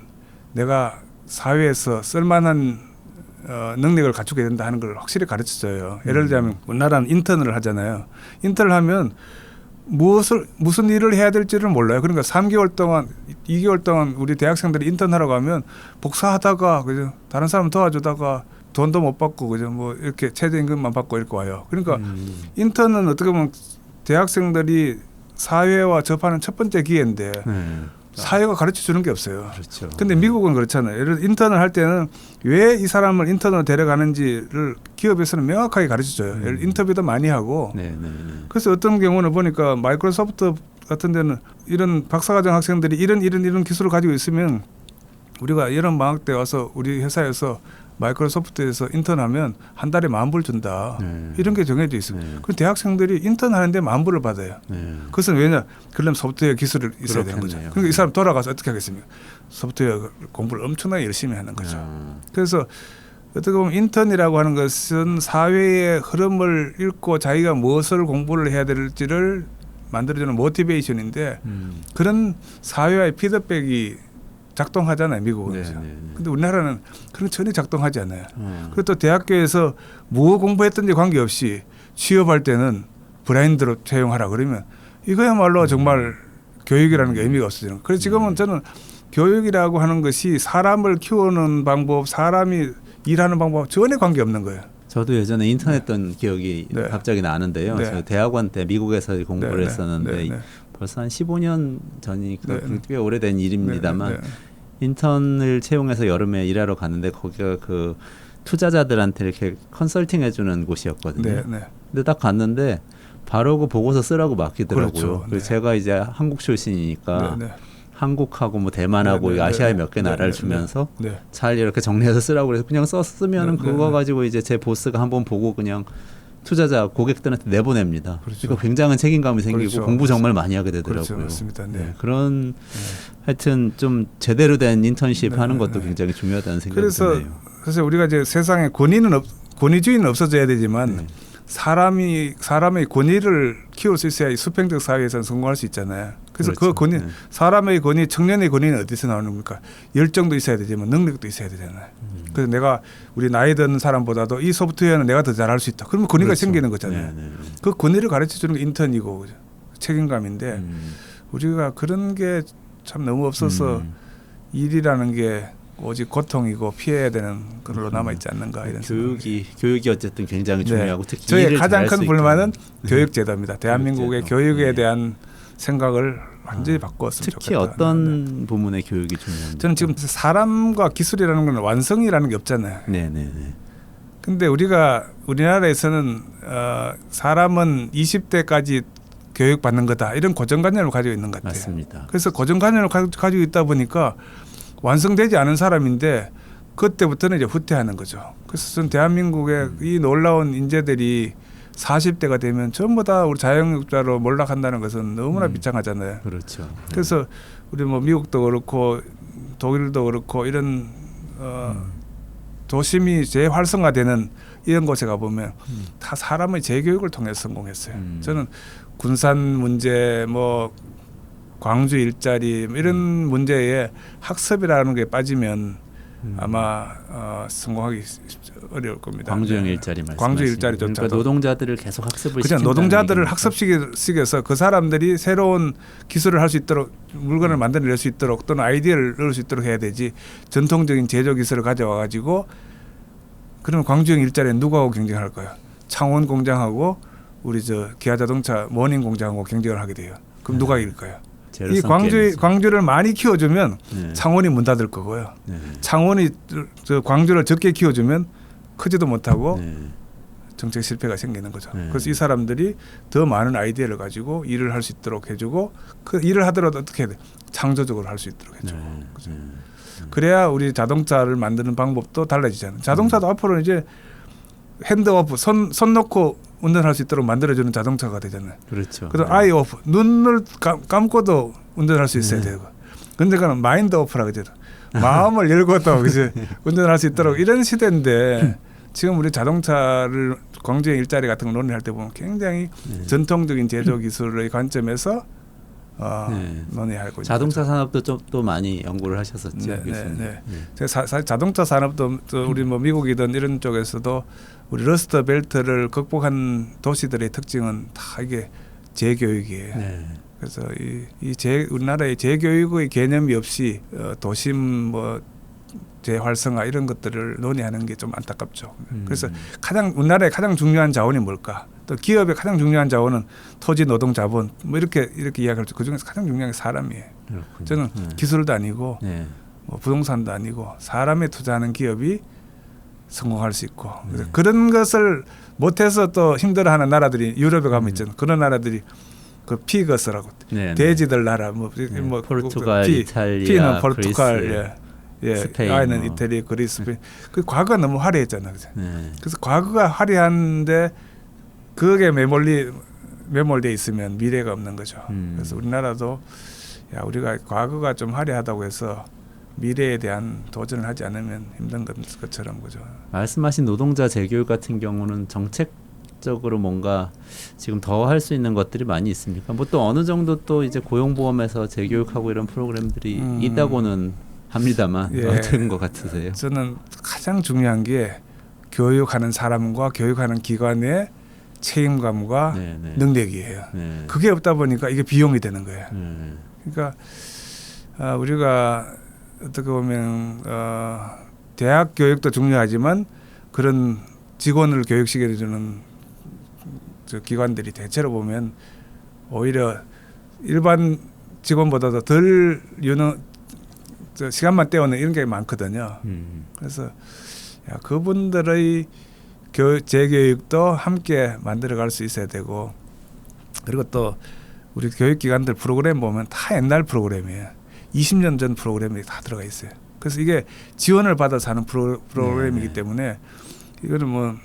내가 사회에서 쓸만한 능력을 갖추게 된다 하는 걸 확실히 가르쳐줘요. 예를 들자면 우리나라는 인턴을 하잖아요. 인턴을 하면 무슨 일을 해야 될지를 몰라요. 그러니까 3개월 동안 2개월 동안 우리 대학생들이 인턴하라고 하면 복사하다가 그죠? 다른 사람 도와주다가 돈도 못 받고 그죠? 뭐 이렇게 최저임금만 받고 이렇게 와요. 그러니까 인턴은 어떻게 보면 대학생들이 사회와 접하는 첫 번째 기회인데 사회가 가르쳐 주는 게 없어요. 그렇죠. 근데 미국은 그렇잖아요. 예를 들어 인턴을 할 때는 왜 이 사람을 인턴으로 데려가는지를 기업에서는 명확하게 가르쳐 줘요. 예를 들어 인터뷰도 많이 하고. 네, 네, 네. 그래서 어떤 경우는 보니까 마이크로소프트 같은 데는 이런 박사과정 학생들이 이런 기술을 가지고 있으면 우리가 이런 방학 때 와서 우리 회사에서 마이크로소프트에서 인턴하면 한 달에 $10,000 준다. 네. 이런 게 정해져 있어요. 네. 그 대학생들이 인턴하는데 $10,000을 받아요. 네. 그것은 왜냐? 그러면 소프트웨어 기술이 있어야 되는 거죠. 그렇겠네요. 그러니까 이 사람 돌아가서 어떻게 하겠습니까? 소프트웨어 공부를 엄청나게 열심히 하는 거죠. 그래서 어떻게 보면 인턴이라고 하는 것은 사회의 흐름을 읽고 자기가 무엇을 공부를 해야 될지를 만들어주는 모티베이션인데 그런 사회와의 피드백이 작동하잖아요. 미국은. 네, 네, 네. 근데 우리나라는 그런 전혀 작동하지 않아요. 그리고 또 대학교에서 뭐 공부했든지 관계없이 취업할 때는 브라인드로 채용하라 그러면 이거야말로 정말 교육이라는 게 의미가 없어지는 거예요. 그래서 지금은 저는 교육이라고 하는 것이 사람을 키우는 방법, 사람이 일하는 방법 전혀 관계없는 거예요. 저도 예전에 인턴했던 기억이 네. 갑자기 나는데요. 네. 저 대학원 때 미국에서 공부를 네, 네. 했었는데 네, 네. 벌써 한 15년 전이니까 네, 네. 꽤 오래된 일입니다만 네, 네. 인턴을 채용해서 여름에 일하러 갔는데 거기가 그 투자자들한테 이렇게 컨설팅 해주는 곳이었거든요. 네, 네. 근데 딱 갔는데 바로 그 보고서 쓰라고 맡기더라고요. 그렇죠. 그래서 네. 제가 이제 한국 출신이니까 네, 네. 한국하고 뭐 대만하고 네, 네, 아시아의 네, 몇 개 네, 나라를 네, 주면서 네. 잘 이렇게 정리해서 쓰라고 그래서 그냥 썼으면은 네, 네, 그거 네. 가지고 이제 제 보스가 한번 보고 그냥 투자자 고객들한테 내보냅니다. 그렇죠. 그러니까 굉장한 책임감이 생기고 그렇죠. 공부 정말 많이 하게 되더라고요. 그렇죠. 맞습니다. 네. 그런 하여튼 좀 제대로 된 인턴십 네, 하는 네, 것도 네. 굉장히 중요하다는 생각이 그래서 드네요. 사실 우리가 이제 세상에 권위주의는 없어져야 되지만 네. 사람의 권위를 키울 수 있어야 이 수평적 사회에서는 성공할 수 있잖아요. 그래서 그렇죠. 그 권위, 네. 사람의 권위, 청년의 권위는 어디서 나오는 겁니까? 열정도 있어야 되지만 능력도 있어야 되잖아요. 그래서 내가 우리 나이 든 사람보다도 이 소프트웨어는 내가 더 잘할 수 있다. 그러면 권위가 그렇죠. 생기는 거잖아요. 네, 네, 네. 그 권위를 가르쳐 주는 게 인턴이고 그죠? 책임감인데 우리가 그런 게 참 너무 없어서 일이라는 게 오직 고통이고 피해야 되는 걸로 남아 있지 않는가 이런 생각이. 교육이 어쨌든 굉장히 중요하고 특히 저의 일을 가장 잘할 큰 수 불만은 있게 교육 제도입니다. 대한민국의 교육제도. 교육에 네. 대한 생각을 완전히 바꿨으면 특히 좋겠다. 어떤 부분의 교육이 중요합니까? 저는 지금 사람과 기술이라는 건 완성이라는 게 없잖아요. 네네네. 근데 우리나라에서는 사람은 20대까지 교육받는 거다 이런 고정관념을 가지고 있는 것 같아요. 맞습니다. 그래서 고정관념을 가지고 있다 보니까 완성되지 않은 사람인데 그때부터는 이제 후퇴하는 거죠. 그래서 저는 대한민국의 이 놀라운 인재들이 40대가 되면 전부 다 우리 자영업자로 몰락한다는 것은 너무나 비참하잖아요. 그렇죠. 그래서 우리 뭐 미국도 그렇고 독일도 그렇고 이런 도심이 재활성화되는 이런 곳에 가보면 다 사람의 재교육을 통해서 성공했어요. 저는 군산 문제 뭐 광주 일자리 이런 문제에 학습이라는 게 빠지면 아마 성공하기 어려울 겁니다. 광주형 일자리 말씀. 광주 일자리조차도. 그러니까 노동자들을 계속 학습을 그냥 시킨다는 노동자들을 얘기입니까? 학습시켜서 그 사람들이 새로운 기술을 할 수 있도록 물건을 만들어낼 수 있도록 또는 아이디어를 넣을 수 있도록 해야 되지 전통적인 제조 기술을 가져와 가지고 그러면 광주형 일자리는 누구하고 경쟁할 거예요? 창원 공장하고 우리 저 기아자동차 모닝 공장하고 경쟁을 하게 돼요. 그럼 누가 이길 거예요? 이 광주를 많이 키워주면 네. 창원이 문 닫을 거고요. 네. 창원이 저 광주를 적게 키워주면 크지도 못하고 네. 정책 실패가 생기는 거죠. 네. 그래서 이 사람들이 더 많은 아이디어를 가지고 일을 할 수 있도록 해주고 그 일을 하더라도 어떻게 해야 돼? 창조적으로 할 수 있도록 해주고. 네. 그죠? 네. 그래야 우리 자동차를 만드는 방법도 달라지잖아요. 자동차도 앞으로 이제 핸드오프 손 놓고 운전할 수 있도록 만들어주는 자동차가 되잖아요. 그렇죠. 그래서 네. 아이 오프 눈을 감고도 운전할 수 있어야 되고. 근데 그는 마인드 오프라 그러죠. 마음을 열고도 이제 운전할 수 있도록 이런 시대인데 지금 우리 자동차를 광주의 일자리 같은 걸 논의할 때 보면 굉장히 네. 전통적인 제조 기술의 관점에서 네. 논의하고 자동차 산업도 좀 또 많이 연구를 하셨었죠. 네, 교수님. 네, 네. 자동차 산업도 또 우리 뭐 미국이든 이런 쪽에서도 우리 러스트 벨트를 극복한 도시들의 특징은 다 이게 재교육이에요. 네. 그래서 우리나라의 재교육의 개념이 없이 도심 뭐 재활성화 이런 것들을 논의하는 게 좀 안타깝죠. 그래서 우리나라의 가장 중요한 자원이 뭘까? 또 기업의 가장 중요한 자원은 토지, 노동, 자본 뭐 이렇게 이야기할 때 그 중에서 가장 중요한 게 사람이에요. 그렇군요. 저는 네. 기술도 아니고 네. 뭐 부동산도 아니고 사람에 투자하는 기업이 성공할 수 있고 그래서 그런 것을 못해서 또 힘들어하는 나라들이 유럽에 가면 있잖아요. 그런 나라들이 그 피거스라고 네, 돼지들 나라 뭐 포르투갈, 이탈리아, 피는 포르투갈, 그리스, 예, 스페인, 아이는 뭐. 이태리, 그리스, 스페인. 그 과거가 너무 화려했잖아요. 네. 그래서 과거가 화려한데 그게 매몰돼 있으면 미래가 없는 거죠. 그래서 우리나라도 우리가 과거가 좀 화려하다고 해서 미래에 대한 도전을 하지 않으면 힘든 것처럼 그죠. 말씀하신 노동자 재교육 같은 경우는 정책적으로 뭔가 지금 더 할 수 있는 것들이 많이 있습니까? 뭐 또 어느 정도 또 이제 고용보험에서 재교육하고 이런 프로그램들이 있다고는 합니다만 예. 어떤 것 같으세요? 저는 가장 중요한 게 교육하는 사람과 교육하는 기관의 책임감과 네, 네. 능력이에요. 네. 그게 없다 보니까 이게 비용이 되는 거예요. 네. 그러니까 우리가 어떻게 보면 대학 교육도 중요하지만 그런 직원을 교육시켜주는 기관들이 대체로 보면 오히려 일반 직원보다도 덜 시간만 때우는 이런 게 많거든요. 그래서 그분들의 재교육도 함께 만들어갈 수 있어야 되고 그리고 또 우리 교육기관들 프로그램 보면 다 옛날 프로그램이에요. 20년 전 프로그램이 다 들어가 있어요. 그래서 이게 지원을 받아서 하는 프로그램이기 때문에 이거는 뭐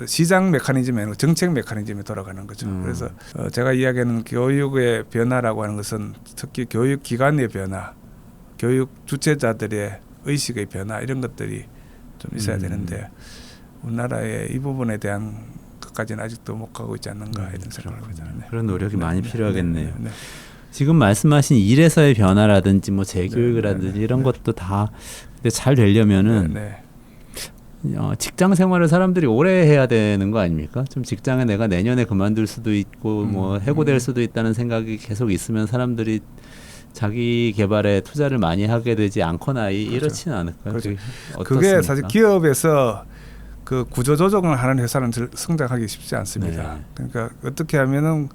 시장 메커니즘이 아니고 정책 메커니즘에 돌아가는 거죠. 그래서 제가 이야기하는 교육의 변화라고 하는 것은 특히 교육기관의 변화, 교육 주체자들의 의식의 변화 이런 것들이 좀 있어야 되는데 우리나라의 이 부분에 대한 것까지는 아직도 못 가고 있지 않는가 이런 생각을 합니다. 네. 그런 노력이 많이 필요하겠네요. 네. 지금 말씀하신 일에서의 변화라든지 뭐 재교육이라든지 이런 것도 다 잘 되려면은 직장 생활을 사람들이 오래 해야 되는 거 아닙니까? 좀 직장에 내가 내년에 그만둘 수도 있고 뭐 해고될 수도 있다는 생각이 계속 있으면 사람들이 자기 개발에 투자를 많이 하게 되지 않거나 이렇지는 않을까요? 그렇죠. 어떻습니까? 그게 사실 기업에서 그 구조 조정을 하는 회사는 성장하기 쉽지 않습니다. 네. 그러니까 어떻게 하면은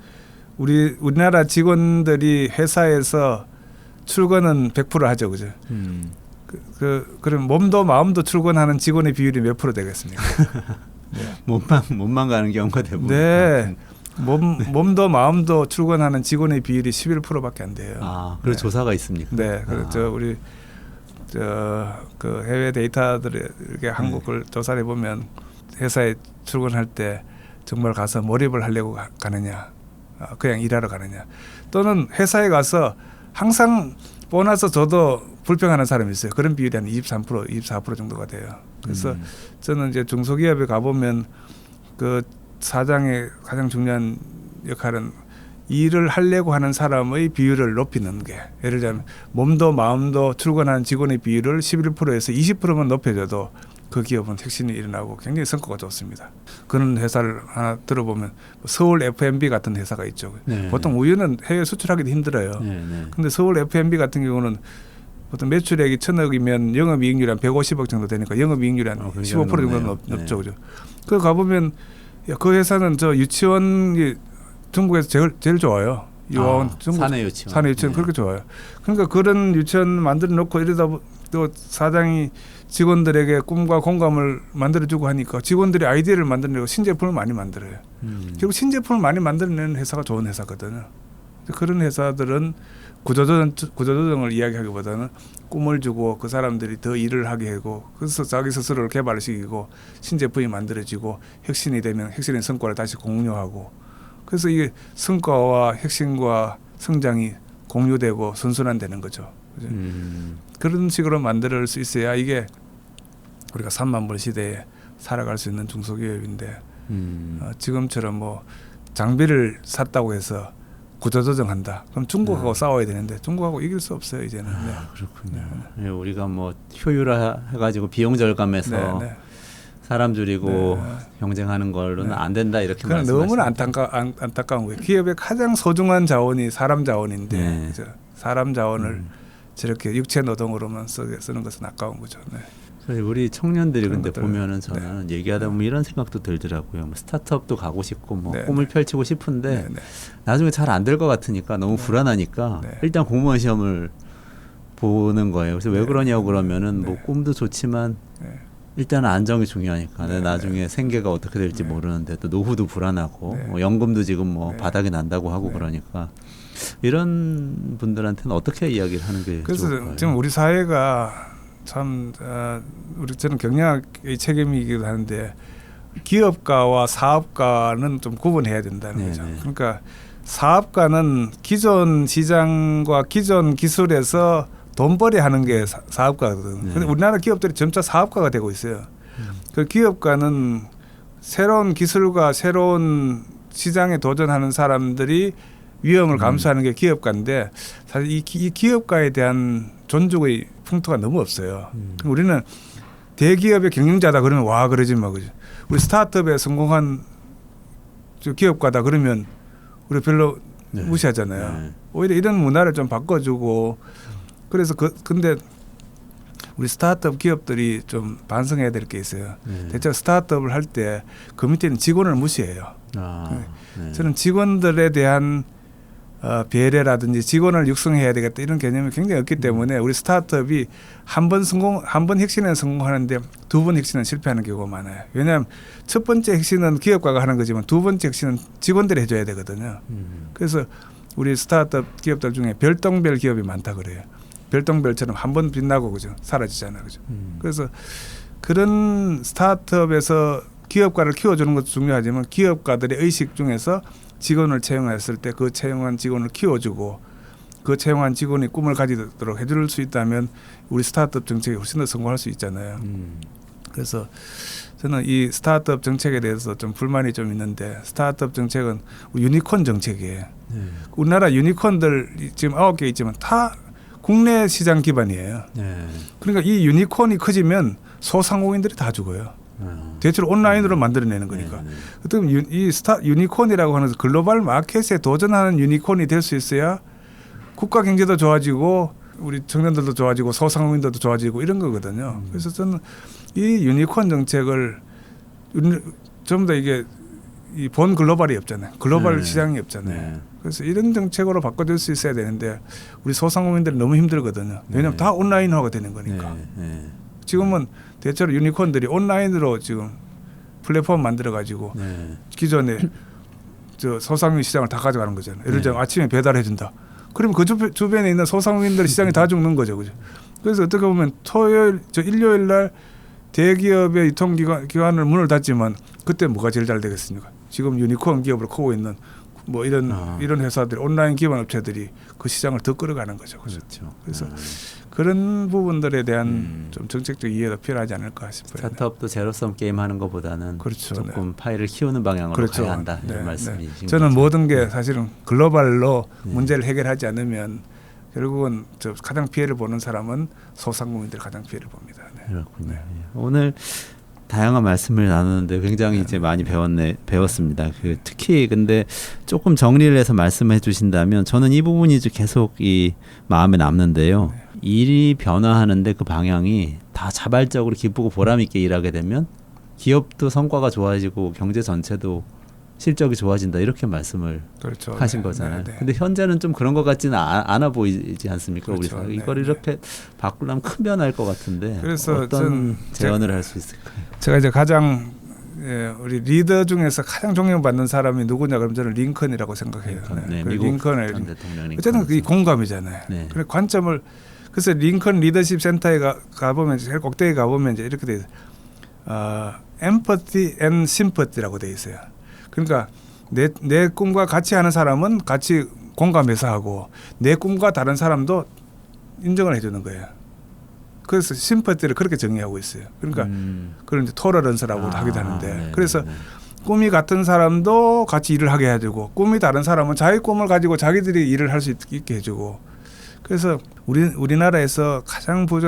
우리나라 직원들이 회사에서 출근은 100% 하죠, 그죠? 그럼 몸도 마음도 출근하는 직원의 비율이 몇 프로 되겠습니까? 네. 몸만 가는 경우가 대부분. 네. 몸도 마음도 출근하는 직원의 비율이 11%밖에 안 돼요. 아, 그런 조사가 있습니까? 네, 그래서 우리 그 해외 데이터들을 이렇게 한국을 조사해 보면 회사에 출근할 때 정말 가서 몰입을 하려고 가느냐, 그냥 일하러 가느냐, 또는 회사에 가서 항상 보너스 줘도 불평하는 사람이 있어요. 그런 비율이 한 23%, 24% 정도가 돼요. 그래서 저는 이제 중소기업에 가보면 그 사장의 가장 중요한 역할은 일을 하려고 하는 사람의 비율을 높이는 게, 예를 들면 몸도 마음도 출근하는 직원의 비율을 11%에서 20%만 높여줘도 그 기업은 혁신이 일어나고 굉장히 성과가 좋습니다. 그런 회사를 하나 들어보면 서울 F&B 같은 회사가 있죠. 네. 보통 우유는 해외 수출하기도 힘들어요. 네. 근데 서울 F&B 같은 경우는 보통 매출액이 1,000억이면 영업이익률이 한 150억 정도 되니까 영업이익률이 한 15% 정도 높죠. 그죠? 그 가보면 그 회사는 저 유치원이 중국에서 제일 좋아요. 유아원 중국 사내 유치원. 사내 유치원 그렇게 좋아요. 그러니까 그런 유치원 만들어 놓고 이러다 또 사장이 직원들에게 꿈과 공감을 만들어주고 하니까 직원들이 아이디어를 만들어내고 신제품을 많이 만들어요. 결국 신제품을 많이 만들어내는 회사가 좋은 회사거든요. 그런 회사들은 구조조정을 이야기하기보다는 꿈을 주고 그 사람들이 더 일을 하게 하고 그래서 자기 스스로를 개발시키고 신제품이 만들어지고 혁신이 되면 혁신의 성과를 다시 공유하고 그래서 이게 성과와 혁신과 성장이 공유되고 선순환되는 거죠. 그죠? 그런 식으로 만들 수 있어야 이게 우리가 3만 불 시대에 살아갈 수 있는 중소기업인데 지금처럼 뭐 장비를 샀다고 해서 구조조정한다. 그럼 중국하고 싸워야 되는데 중국하고 이길 수 없어요 이제는. 네. 그렇군요. 네, 우리가 뭐 효율화해가지고 비용 절감해서 사람 줄이고 경쟁하는 걸로는 안 된다 이렇게 말씀하시죠. 너무나 안타까운 거예요. 기업의 가장 소중한 자원이 사람 자원인데 사람 자원을 저렇게 육체 노동으로만 쓰는 것은 아까운 거죠. 네. 우리 청년들이 근데 보면은 저는 얘기하다 보면 이런 생각도 들더라고요. 뭐 스타트업도 가고 싶고 뭐 꿈을 펼치고 싶은데 나중에 잘 안 될 것 같으니까 너무 불안하니까 일단 공무원 시험을 보는 거예요. 그래서 왜 그러냐고 그러면은 뭐 꿈도 좋지만 일단 안정이 중요하니까 나중에 생계가 어떻게 될지 모르는데 또 노후도 불안하고 뭐 연금도 지금 뭐 바닥이 난다고 하고 그러니까 이런 분들한테는 어떻게 이야기를 하는 게 그래서 좋을까요? 지금 우리 사회가 참 저는 경영학의 책임이기도 하는데 기업가와 사업가는 좀 구분해야 된다는 거죠. 그러니까 사업가는 기존 시장과 기존 기술에서 돈벌이 하는 게 사업가거든. 근데 우리나라 기업들이 점차 사업가가 되고 있어요. 그 기업가는 새로운 기술과 새로운 시장에 도전하는 사람들이 위험을 감수하는 게 기업가인데 사실 이 기업가에 대한 존중의 풍토가 너무 없어요. 우리는 대기업의 경영자다 그러면 와 그러지 마 그죠. 우리 스타트업에 성공한 기업가다 그러면 우리 별로 무시하잖아요. 오히려 이런 문화를 좀 바꿔주고 그래서 근데 우리 스타트업 기업들이 좀 반성해야 될 게 있어요. 대체로 스타트업을 할 때 그 밑에는 직원을 무시해요. 저는 직원들에 대한 배려라든지 직원을 육성해야 되겠다 이런 개념이 굉장히 없기 때문에 우리 스타트업이 한 번 혁신은 성공하는데 두 번 혁신은 실패하는 경우가 많아요. 왜냐하면 첫 번째 혁신은 기업가가 하는 거지만 두 번째 혁신은 직원들이 해줘야 되거든요. 그래서 우리 스타트업 기업들 중에 별똥별 기업이 많다 그래요. 별똥별처럼 한 번 빛나고 그죠 사라지잖아요, 그죠. 그래서 그런 스타트업에서 기업가를 키워주는 것도 중요하지만 기업가들의 의식 중에서 직원을 채용했을 때 그 채용한 직원을 키워주고 그 채용한 직원이 꿈을 가지도록 해줄 수 있다면 우리 스타트업 정책이 훨씬 더 성공할 수 있잖아요. 그래서 저는 이 스타트업 정책에 대해서 좀 불만이 좀 있는데 스타트업 정책은 유니콘 정책이에요. 우리나라 유니콘들 지금 9개 있지만 다 국내 시장 기반이에요. 그러니까 이 유니콘이 커지면 소상공인들이 다 죽어요. 대체로 온라인으로 만들어내는 거니까. 그럼 이 유니콘이라고 하는 글로벌 마켓에 도전하는 유니콘이 될 수 있어야 국가 경제도 좋아지고 우리 청년들도 좋아지고 소상공인들도 좋아지고 이런 거거든요. 그래서 저는 이 유니콘 정책을 전부 다 이게 이 본 글로벌이 없잖아요. 글로벌 시장이 없잖아요. 그래서 이런 정책으로 바꿔줄 수 있어야 되는데 우리 소상공인들이 너무 힘들거든요. 왜냐하면 다 온라인화가 되는 거니까. 지금은 대체로 유니콘들이 온라인으로 지금 플랫폼 만들어 가지고 기존에 저 소상공인 시장을 다 가져가는 거잖아요. 예를 들면 아침에 배달해 준다. 그러면 그 주변에 있는 소상공인들 시장이 다 죽는 거죠, 그죠? 그래서 어떻게 보면 일요일 날 대기업의 유통기관을 문을 닫지만 그때 뭐가 제일 잘 되겠습니까? 지금 유니콘 기업으로 크고 있는 뭐 이런 회사들 온라인 기반 업체들이 그 시장을 더 끌어가는 거죠. 그렇죠. 그래서 그런 부분들에 대한 좀 정책적 이해도 필요하지 않을까 싶어요. 스타트업도 제로섬 게임 하는 것보다는 그렇죠. 조금 파일을 키우는 방향으로 그렇죠. 가야 한다 이런 네, 말씀이신 저는 거죠. 모든 게 사실은 글로벌로 네. 문제를 해결하지 않으면 결국은 저 가장 피해를 보는 사람은 소상공인들이 가장 피해를 봅니다. 네. 그렇군요. 네. 예. 오늘 다양한 말씀을 나누는데 굉장히 이제 많이 배웠습니다. 그 특히 근데 조금 정리를 해서 말씀해 주신다면 저는 이 부분이 이제 계속 이 마음에 남는데요. 일이 변화하는데 그 방향이 다 자발적으로 기쁘고 보람 있게 일하게 되면 기업도 성과가 좋아지고 경제 전체도 실적이 좋아진다 이렇게 말씀을 그렇죠. 하신 네. 거잖아요. 네. 네. 근데 현재는 좀 그런 것 같지는 않아 보이지 않습니까? 그렇죠. 우리 네. 이걸 이렇게 바꾸려면 큰 변화일 것 같은데 그래서 어떤 제언을 할 수 있을까요? 제가 이제 가장 우리 리더 중에서 가장 존경받는 사람이 누구냐 그러면 저는 링컨이라고 생각해요. 네, 그 미국 링컨을 전 대통령 링컨. 어쨌든 이 공감이잖아요. 네. 그래 관점을 그래서 링컨 리더십 센터에 가보면 제일 꼭대기 가보면 이제 이렇게 돼 있어요. empathy and sympathy라고 돼 있어요. 그러니까 내 꿈과 같이 하는 사람은 같이 공감해서 하고 내 꿈과 다른 사람도 인정을 해주는 거예요. 그래서 심퍼티를 그렇게 정의하고 있어요. 그러니까 그런 이제 토러런스라고 하기도 하는데 네, 그래서 네, 네. 꿈이 같은 사람도 같이 일을 하게 해주고 꿈이 다른 사람은 자기 꿈을 가지고 자기들이 일을 할 수 있게 해주고 그래서 우리나라에서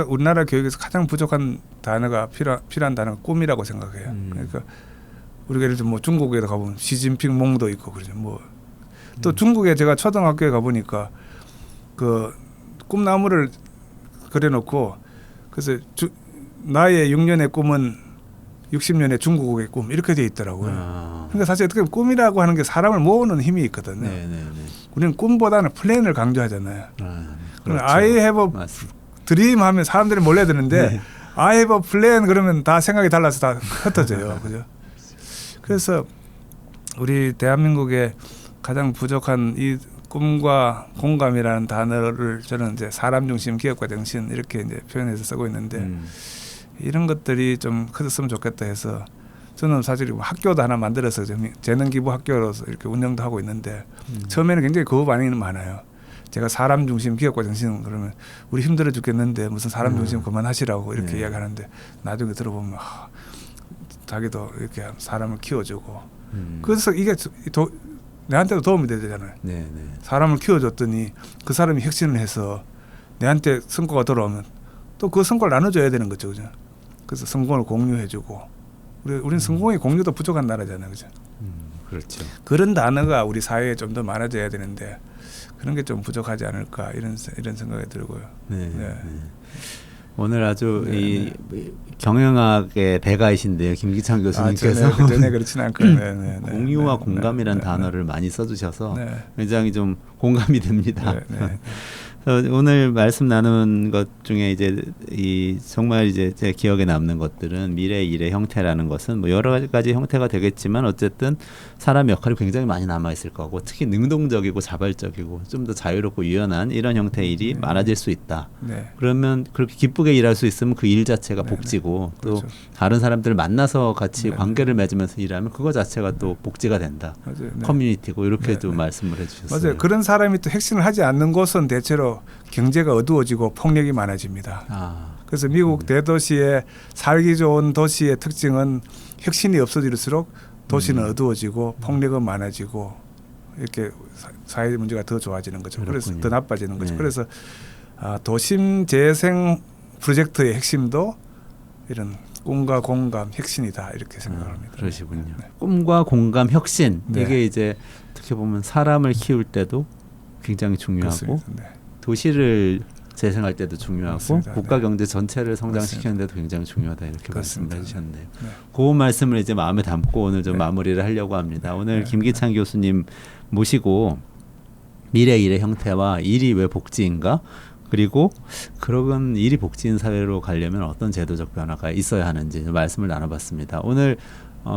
우리나라 교육에서 가장 부족한 단어가 필요한 단어가 꿈이라고 생각해요. 그러니까 우리가 예를 들면 뭐 중국에 가보면 시진핑 몽도 있고 그러죠. 뭐 또 중국에 제가 초등학교에 가보니까 그 꿈나무를 그려놓고 그래서 나의 6년의 꿈은 60년의 중국의 꿈 이렇게 돼 있더라고요. 그러니까 사실 어떻게 보면 꿈이라고 하는 게 사람을 모으는 힘이 있거든요. 네, 네, 네. 우리는 꿈보다는 플랜을 강조하잖아요. 그렇죠. I have a dream 하면 사람들이 몰려드는데 네. I have a plan 그러면 다 생각이 달라서 다 흩어져요. 그죠? 그래서 우리 대한민국의 가장 부족한 이 꿈과 공감이라는 단어를 저는 이제 사람 중심 기업가 정신 이렇게 이제 표현해서 쓰고 있는데 이런 것들이 좀 커졌으면 좋겠다 해서 저는 사실 학교도 하나 만들어서 재능 기부 학교로서 이렇게 운영도 하고 있는데 처음에는 굉장히 거부 반응이 많아요. 제가 사람 중심 기업가 정신 그러면 우리 힘들어 죽겠는데 무슨 사람 중심 그만하시라고 이렇게 네. 이야기하는데 나중에 들어보면 자기도 이렇게 사람을 키워주고 그래서 이게 내한테도 도움이 되잖아요. 네, 네. 사람을 키워줬더니 그 사람이 혁신을 해서 내한테 성과가 돌아오면 또 그 성과를 나눠줘야 되는 거죠, 그죠? 그래서 성공을 공유해주고 우리는 성공의 공유도 부족한 나라잖아요, 그죠? 그렇죠. 그런 단어가 우리 사회에 좀 더 많아져야 되는데 그런 게 좀 부족하지 않을까 이런 생각이 들고요. 네. 네. 네. 오늘 아주 네, 이 경영학의 대가이신데요, 김기창 교수님께서 전에 그렇지는 않고 공유와 공감이라는 단어를 많이 써주셔서 네. 굉장히 좀 공감이 됩니다. 네. 그래서 오늘 말씀 나눈 것 중에 이제 이 정말 이제 제 기억에 남는 것들은 미래 일의 형태라는 것은 뭐 여러 가지 형태가 되겠지만 어쨌든 사람 역할이 굉장히 많이 남아 있을 거고 특히 능동적이고 자발적이고 좀 더 자유롭고 유연한 이런 형태의 일이 많아질 수 있다. 네. 그러면 그렇게 기쁘게 일할 수 있으면 그 일 자체가 복지고 또 그렇죠. 다른 사람들을 만나서 같이 네. 관계를 맺으면서 일하면 그거 자체가 또 복지가 된다. 맞아요. 네. 커뮤니티고 이렇게 네, 좀 네. 말씀을 해주셨어요. 맞아요. 그런 사람이 또 혁신을 하지 않는 곳은 대체로 경제가 어두워지고 폭력이 많아집니다. 그래서 미국 대도시의 살기 좋은 도시의 특징은 혁신이 없어질수록 도시는 어두워지고 폭력은 많아지고 이렇게 사회 문제가 더 좋아지는 거죠. 그렇군요. 그래서 더 나빠지는 거죠. 네. 그래서 도심 재생 프로젝트의 핵심도 이런 꿈과 공감, 혁신이다 이렇게 생각합니다. 그러시군요. 네. 꿈과 공감, 혁신 네. 이게 이제 어떻게 보면 사람을 키울 때도 굉장히 중요하고 그렇습니다. 네. 도시를 재생할 때도 중요하고 맞습니다. 국가 네. 경제 전체를 성장시키는 데도 굉장히 중요하다 이렇게 그렇습니다. 말씀을 해주셨네요. 네. 그 말씀을 이제 마음에 담고 오늘 좀 네. 마무리를 하려고 합니다. 오늘 네. 김기창 교수님 모시고 미래 일의 형태와 일이 왜 복지인가? 그리고 그런 일이 복지인 사회로 가려면 어떤 제도적 변화가 있어야 하는지 말씀을 나눠봤습니다. 오늘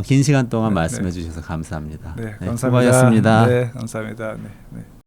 긴 시간 동안 네, 말씀해 네. 주셔서 감사합니다. 네, 네, 감사합니다. 수고하셨습니다. 네, 감사합니다. 네, 네.